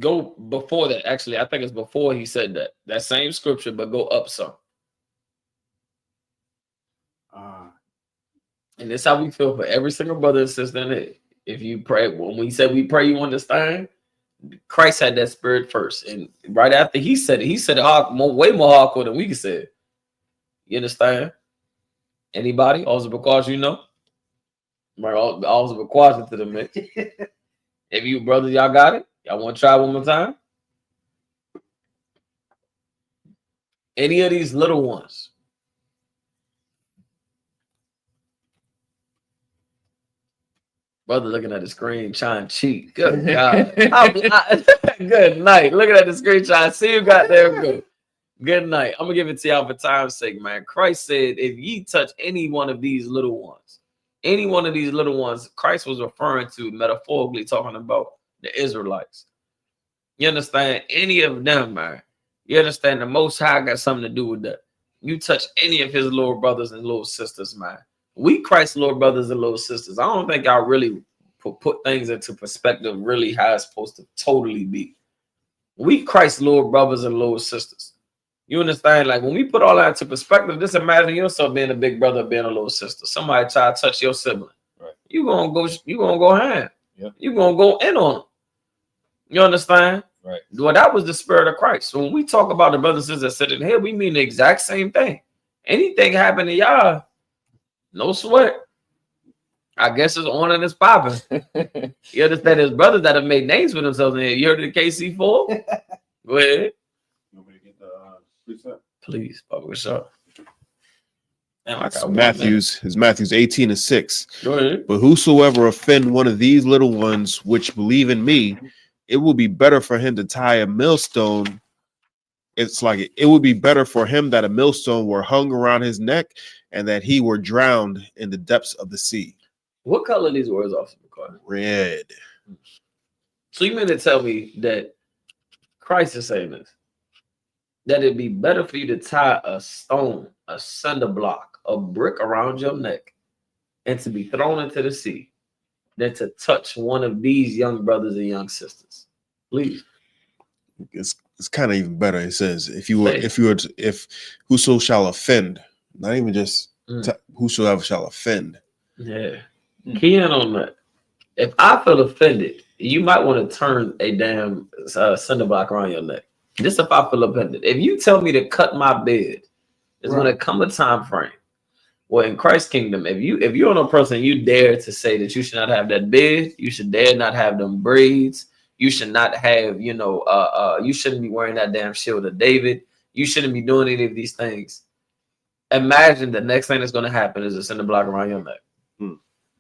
Go before that. Actually, I think it's before he said that. That same scripture, but go up some. And that's how we feel for every single brother and sister in it. If you pray, when we said we pray, you understand? Christ had that spirit first. And right after he said it way more hardcore than we can say it. You understand? Anybody? All the because you know? Right, all the because into the mix. If you brothers, y'all got it? Y'all want to try one more time? Any of these little ones? Brother looking at the screen trying to cheat. Good God. Good night. Looking at the screen trying to see you got there. Good. Good night. I'm going to give it to y'all for time's sake, man. Christ said, if ye touch any one of these little ones, Christ was referring to, metaphorically talking about the Israelites. You understand? Any of them, man. You understand? The Most High got something to do with that. You touch any of his little brothers and little sisters, man. We Christ's little brothers and little sisters. I don't think y'all really put things into perspective really how it's supposed to totally be. We Christ's little brothers and little sisters. You understand? Like when we put all that into perspective, just imagine yourself being a big brother, being a little sister. Somebody try to touch your sibling. Right. You gonna go hand. Yep. You gonna go in on them. You understand? Right. Well, that was the spirit of Christ. So when we talk about the brothers and sisters that sit in here, we mean the exact same thing. Anything happen to y'all, no sweat. I guess it's on and it's popping. You understand? There's brothers that have made names for themselves in here. You heard of the KC4? Go ahead. Please, Papa, what's up? Matthew's 18:6. Go ahead. But whosoever offend one of these little ones which believe in me, it will be better for him to tie a millstone. It's like it would be better for him that a millstone were hung around his neck and that he were drowned in the depths of the sea. What color are these words off? Red. So you mean to tell me that Christ is saying this? That it'd be better for you to tie a stone, a cinder block, a brick around your neck, and to be thrown into the sea, than to touch one of these young brothers and young sisters. Please. It's kind of even better. It says, if whoso shall offend, not even just whosoever shall offend. Yeah. Key in on that. If I feel offended, you might want to turn a damn cinder block around your neck. Just if I feel offended. If you tell me to cut my bed, there's going to come a time frame. Well, in Christ's kingdom, if you're a person, you dare to say that you should not have that bed, you should dare not have them braids, you should not have, you shouldn't be wearing that damn shield of David, you shouldn't be doing any of these things. Imagine the next thing that's going to happen is a cinder block around your neck.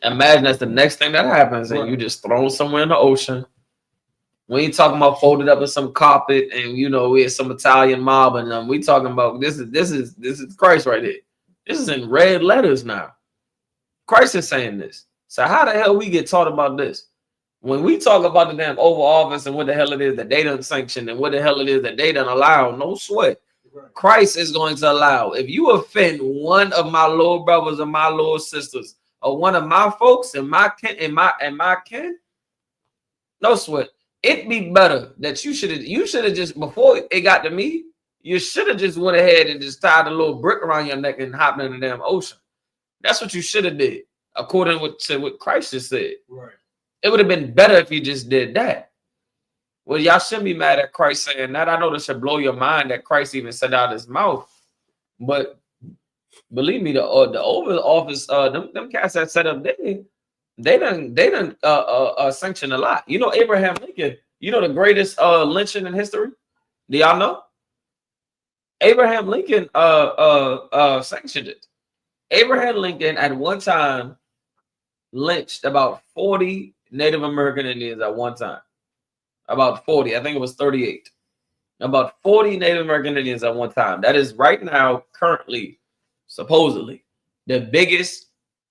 Imagine that's the next thing that happens, and you just thrown somewhere in the ocean. We ain't talking about folded up in some carpet, and we had some Italian mob, and we talking about this is Christ right here. This is in red letters now. Christ is saying this. So how the hell we get taught about this? When we talk about the damn Oval Office and what the hell it is that they done sanctioned and what the hell it is that they done allow, no sweat. Christ is going to allow. If you offend one of my little brothers and my little sisters, or one of my folks and my kin, no sweat. It'd be better that you should have just, before it got to me, you should have just went ahead and just tied a little brick around your neck and hopped in the damn ocean. That's what you should have did, according to what Christ just said. Right. It would have been better if you just did that. Well, y'all shouldn't be mad at Christ saying that. I know this should blow your mind that Christ even said out his mouth, but believe me, the Oval Office, them cats that set up they done sanction a lot. Abraham Lincoln, the greatest lynching in history. Do y'all know? Abraham Lincoln sanctioned it. Abraham Lincoln at one time lynched about 40 Native American Indians at one time. About 40. I think it was 38. About 40 Native American Indians at one time. That is right now, currently, supposedly, the biggest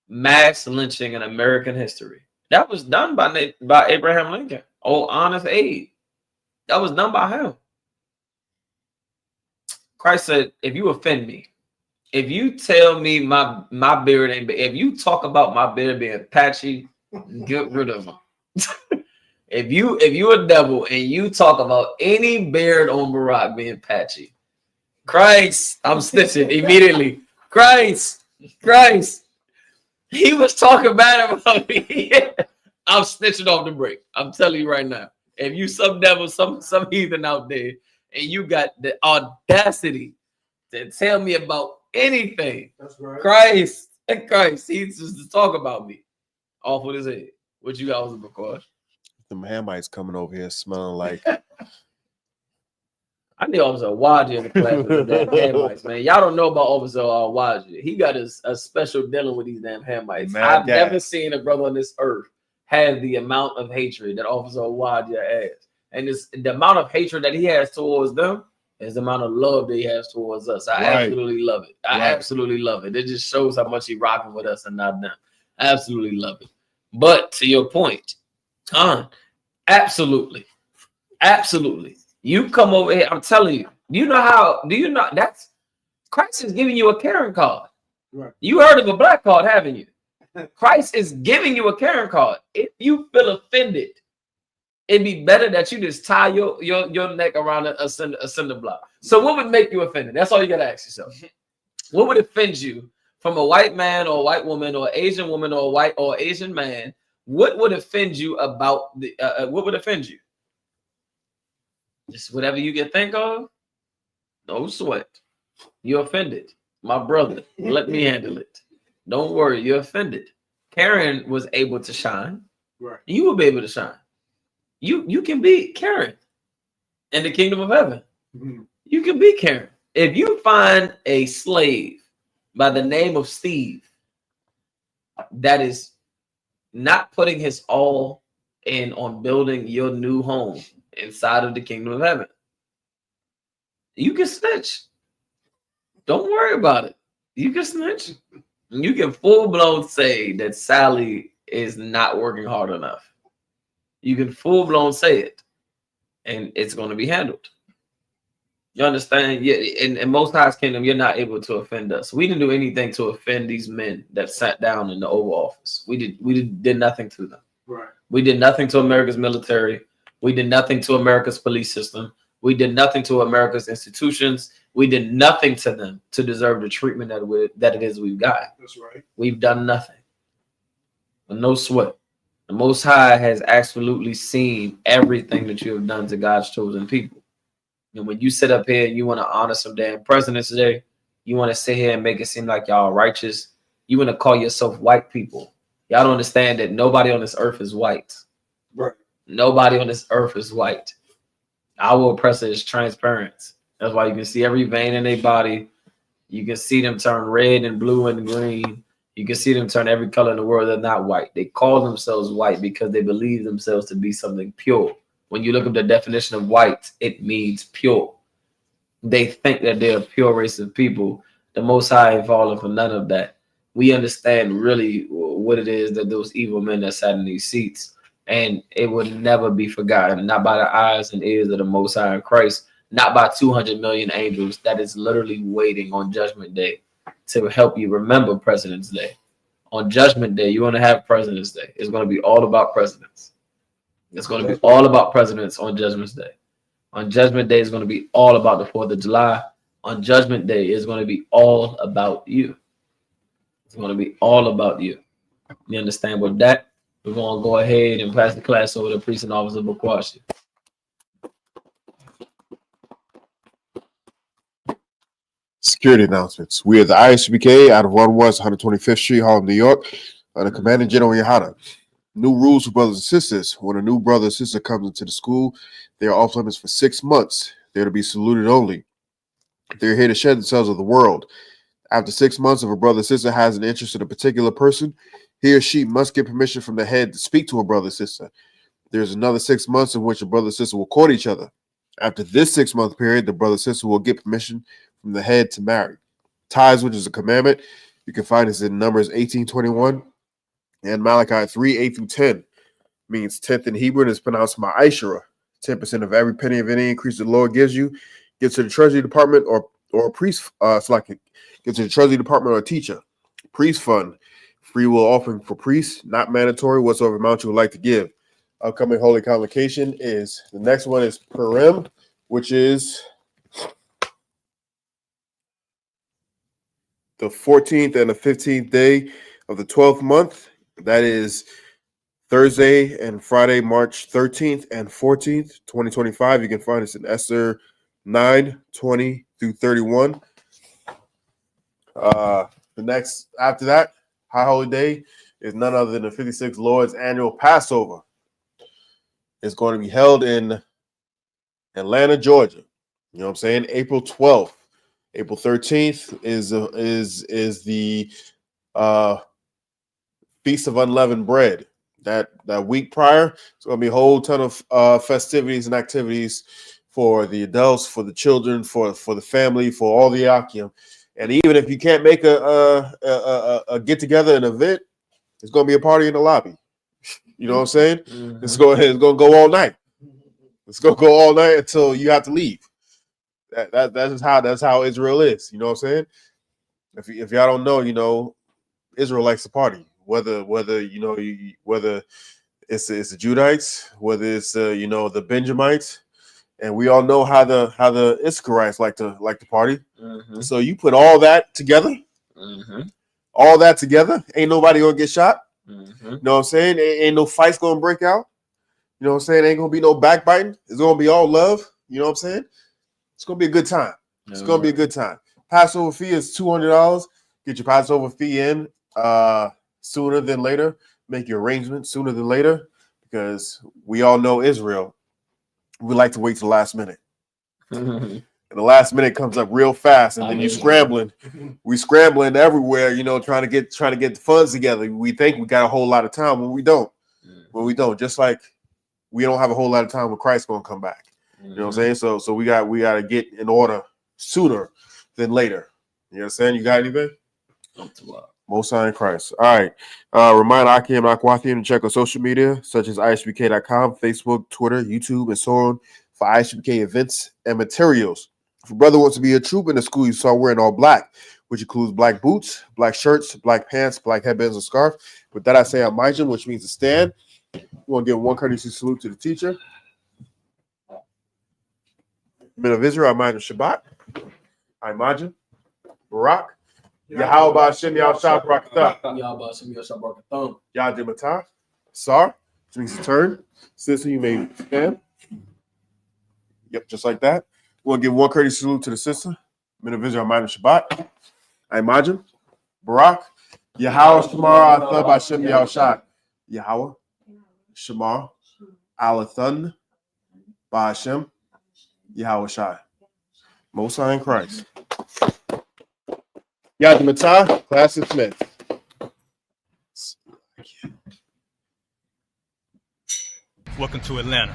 mass lynching in American history. That was done by Abraham Lincoln. Oh, honest Abe. That was done by him. Christ said, if you offend me, if you tell me my beard ain't, if you talk about my beard being patchy, get rid of him. If you a devil and you talk about any beard on Barack being patchy, Christ, I'm snitching immediately. Christ, he was talking bad about me. I'm snitching off the break. I'm telling you right now. If you some devil, some heathen out there, and you got the audacity to tell me about anything, that's right. Christ, he's just to talk about me off with his head. What you got was because them Hamites coming over here smelling like. I knew Officer Wadji in the class with the damn Hamites, man. Y'all don't know about Officer Wadji. He got a special dealing with these damn Hamites. I've never seen a brother on this earth have the amount of hatred that Officer Wadji has. And the amount of hatred that he has towards them is the amount of love that he has towards us. I absolutely love it. I absolutely love it. It just shows how much he rocking with us and not them. I absolutely love it. But to your point, absolutely. You come over here, I'm telling you. Do you know that's Christ is giving you a Karen card. Right. You heard of a black card, haven't you? Christ is giving you a Karen card. If you feel offended, it'd be better that you just tie your neck around a cinder block. So what would make you offended? That's all you gotta ask yourself. What would offend you from a white man or a white woman or Asian woman or a white or Asian man? What would offend you about what would offend you? Just whatever you can think of. No sweat. You're offended. My brother, let me handle it. Don't worry, you're offended. Karen was able to shine. Right. You will be able to shine. You can be Karen in the kingdom of heaven. Mm-hmm. You can be Karen. If you find a slave by the name of Steve that is not putting his all in on building your new home inside of the kingdom of heaven, you can snitch. Don't worry about it. You can snitch. You can full-blown say that Sally is not working hard enough. You can full-blown say it, and it's going to be handled. You understand? Yeah, in Most High's kingdom, you're not able to offend us. We didn't do anything to offend these men that sat down in the Oval Office. We did nothing to them. Right. We did nothing to America's military. We did nothing to America's police system. We did nothing to America's institutions. We did nothing to them to deserve the treatment that it is we've got. That's right. We've done nothing. But no sweat. The Most High has absolutely seen everything that you have done to God's chosen people. And when you sit up here and you want to honor some damn presidents today, you want to sit here and make it seem like y'all righteous. You want to call yourself white people. Y'all don't understand that nobody on this earth is white. Right. Nobody on this earth is white. Our oppressor is transparent. That's why you can see every vein in their body. You can see them turn red and blue and green. You can see them turn every color in the world. They're not white. They call themselves white because they believe themselves to be something pure. When you look up the definition of white, it means pure. They think that they're a pure race of people. The Most High ain't falling for none of that. We understand really what it is that those evil men that sat in these seats, and it would never be forgotten, not by the eyes and ears of the Most High in Christ, not by 200 million angels that is literally waiting on Judgment Day to help you remember President's Day. On Judgment Day, you want to have President's Day. It's going to be all about presidents. It's going to be all about presidents on Judgment Day. On Judgment Day, it's going to be all about the 4th of July. On Judgment Day, it's going to be all about you. It's going to be all about you. You understand? With that, we're going to go ahead and pass the class over to Priest and Officer Bukwashi. Security announcements. We are the I.S.U.P.K out of 125th Street, Harlem, New York, under Commander General Yahanna. New rules for brothers and sisters. When a new brother or sister comes into the school, they are off limits for 6 months. They're to be saluted only. They're here to shed themselves of the world. After 6 months, if a brother or sister has an interest in a particular person, he or she must get permission from the head to speak to a brother or sister. There's another 6 months in which a brother and sister will court each other. After this 6 month period, the brother and sister will get permission from the head to marry. Tithes, which is a commandment, you can find this in Numbers 18:21 and Malachi 3:8-10. Means 10th in Hebrew and is pronounced ma'ashera. 10% of every penny of any increase the Lord gives you gets to the Treasury Department or a priest. It's like it gets to the Treasury Department or a teacher. Priest fund, free will offering for priests, not mandatory whatsoever amount you would like to give. Upcoming holy convocation is the next one is Purim, which is the 14th and the 15th day of the 12th month. That is Thursday and Friday, March 13th and 14th, 2025. You can find us in Esther 9:20-31. The next after that, High Holy Day is none other than the 56th Lord's annual Passover. It's going to be held in Atlanta, Georgia. You know what I'm saying? April 12th. April 13th is the Feast of Unleavened Bread. That week prior, it's going to be a whole ton of festivities and activities for the adults, for the children, for the family, for all the Akim. And even if you can't make a get together, an event, it's going to be a party in the lobby. You know what I'm saying? Mm-hmm. It's going to go all night. It's going to go all night until you have to leave. That's how Israel is. You know what I'm saying? If y'all don't know, you know, Israel likes to party. Whether whether it's the Judites, whether it's the Benjamites, and we all know how the Issacharites like to party. Mm-hmm. So you put all that together, ain't nobody gonna get shot. Mm-hmm. You know what I'm saying? Ain't no fights gonna break out. You know what I'm saying? Ain't gonna be no backbiting. It's gonna be all love. You know what I'm saying? It's gonna be a good time. It's gonna be a good time. Passover fee is $200. Get your Passover fee in sooner than later. Make your arrangements sooner than later, because we all know Israel. We like to wait till the last minute. And the last minute comes up real fast, and then you scrambling. We scrambling everywhere, you know, trying to get the funds together. We think we got a whole lot of time when we don't. When we don't, just like we don't have a whole lot of time when Christ's gonna come back. You know what I'm saying? So we got to get in order sooner than later. You know what I'm saying? You got anything? Most High in Christ. All right. Remind Akim and Akwathian to check on social media such as ISUPK.com, Facebook, Twitter, YouTube, and so on for ISUPK events and materials. If a brother wants to be a troop in the school, you saw wearing all black, which includes black boots, black shirts, black pants, black headbands, and scarf. With that, I say Amijin, which means to stand. We want to give one courtesy salute to the teacher. Men of Israel, Amijin Shabbat. Imagine. Barak. Yahweh Shem Yahshua Barakatah. Yahweh Shem Yahshua Barakatah. Yahdimatah. Sar, which means to turn. Sister, you may stand. Yep, just like that. We'll give one courtesy salute to the sister. Men of Israel, Amijin Shabbat. Imagine. Barak. Yahweh Shamar Athah B'Shem Yahshua. Yahweh Shamar Alathun B'Shem Yahweh Shai. Most High in Christ. Yahdimatah, class dismissed. Welcome to Atlanta.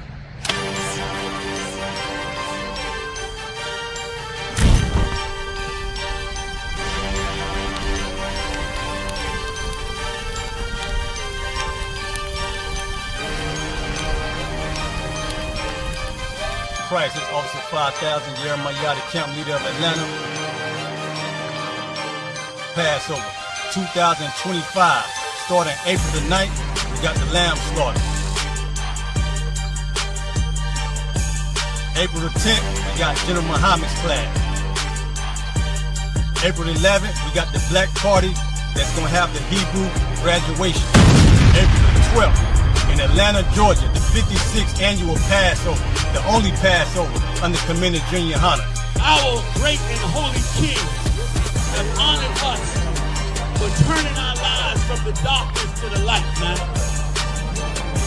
Christ is Officer 5000, Jeremiah, the camp leader of Atlanta. Passover 2025, starting April the 9th, we got the lamb slaughter. April the 10th, we got General Muhammad's class. April the 11th, we got the black party that's gonna have the Hebrew graduation. April the 12th, in Atlanta, Georgia, the 56th annual Passover, the only Passover under Commander General Yahanna. Our great and holy King have honored us for turning our lives from the darkness to the light, man.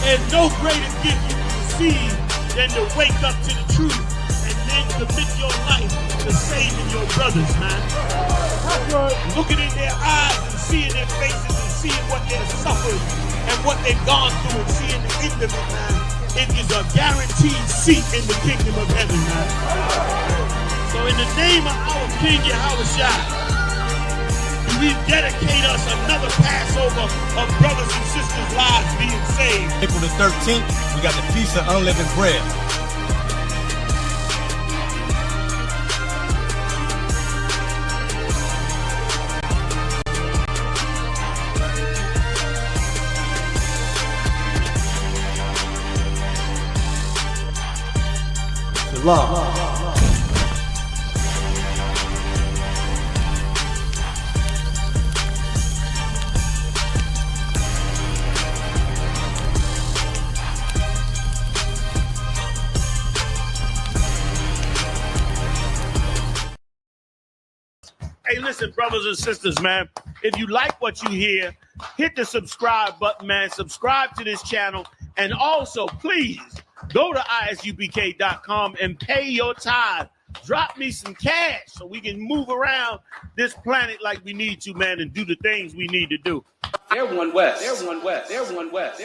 There's no greater gift you can receive than to wake up to the truth and and commit your life to saving your brothers, man. Looking in their eyes and seeing their faces and seeing what they've suffered and what they've gone through and seeing the end of it, man. It is a guaranteed seat in the kingdom of heaven, man. So in the name of our King Yahanna, we dedicate us another Passover of brothers and sisters' lives being saved. April the 13th, we got the Feast of Unleavened Bread. Shalom. Hey, listen, brothers and sisters, man. If you like what you hear, hit the subscribe button, man. Subscribe to this channel. And also, please, go to ISUPK.com and pay your tithe. Drop me some cash so we can move around this planet like we need to, man, and do the things we need to do. They're one West. They're one West. They're one West.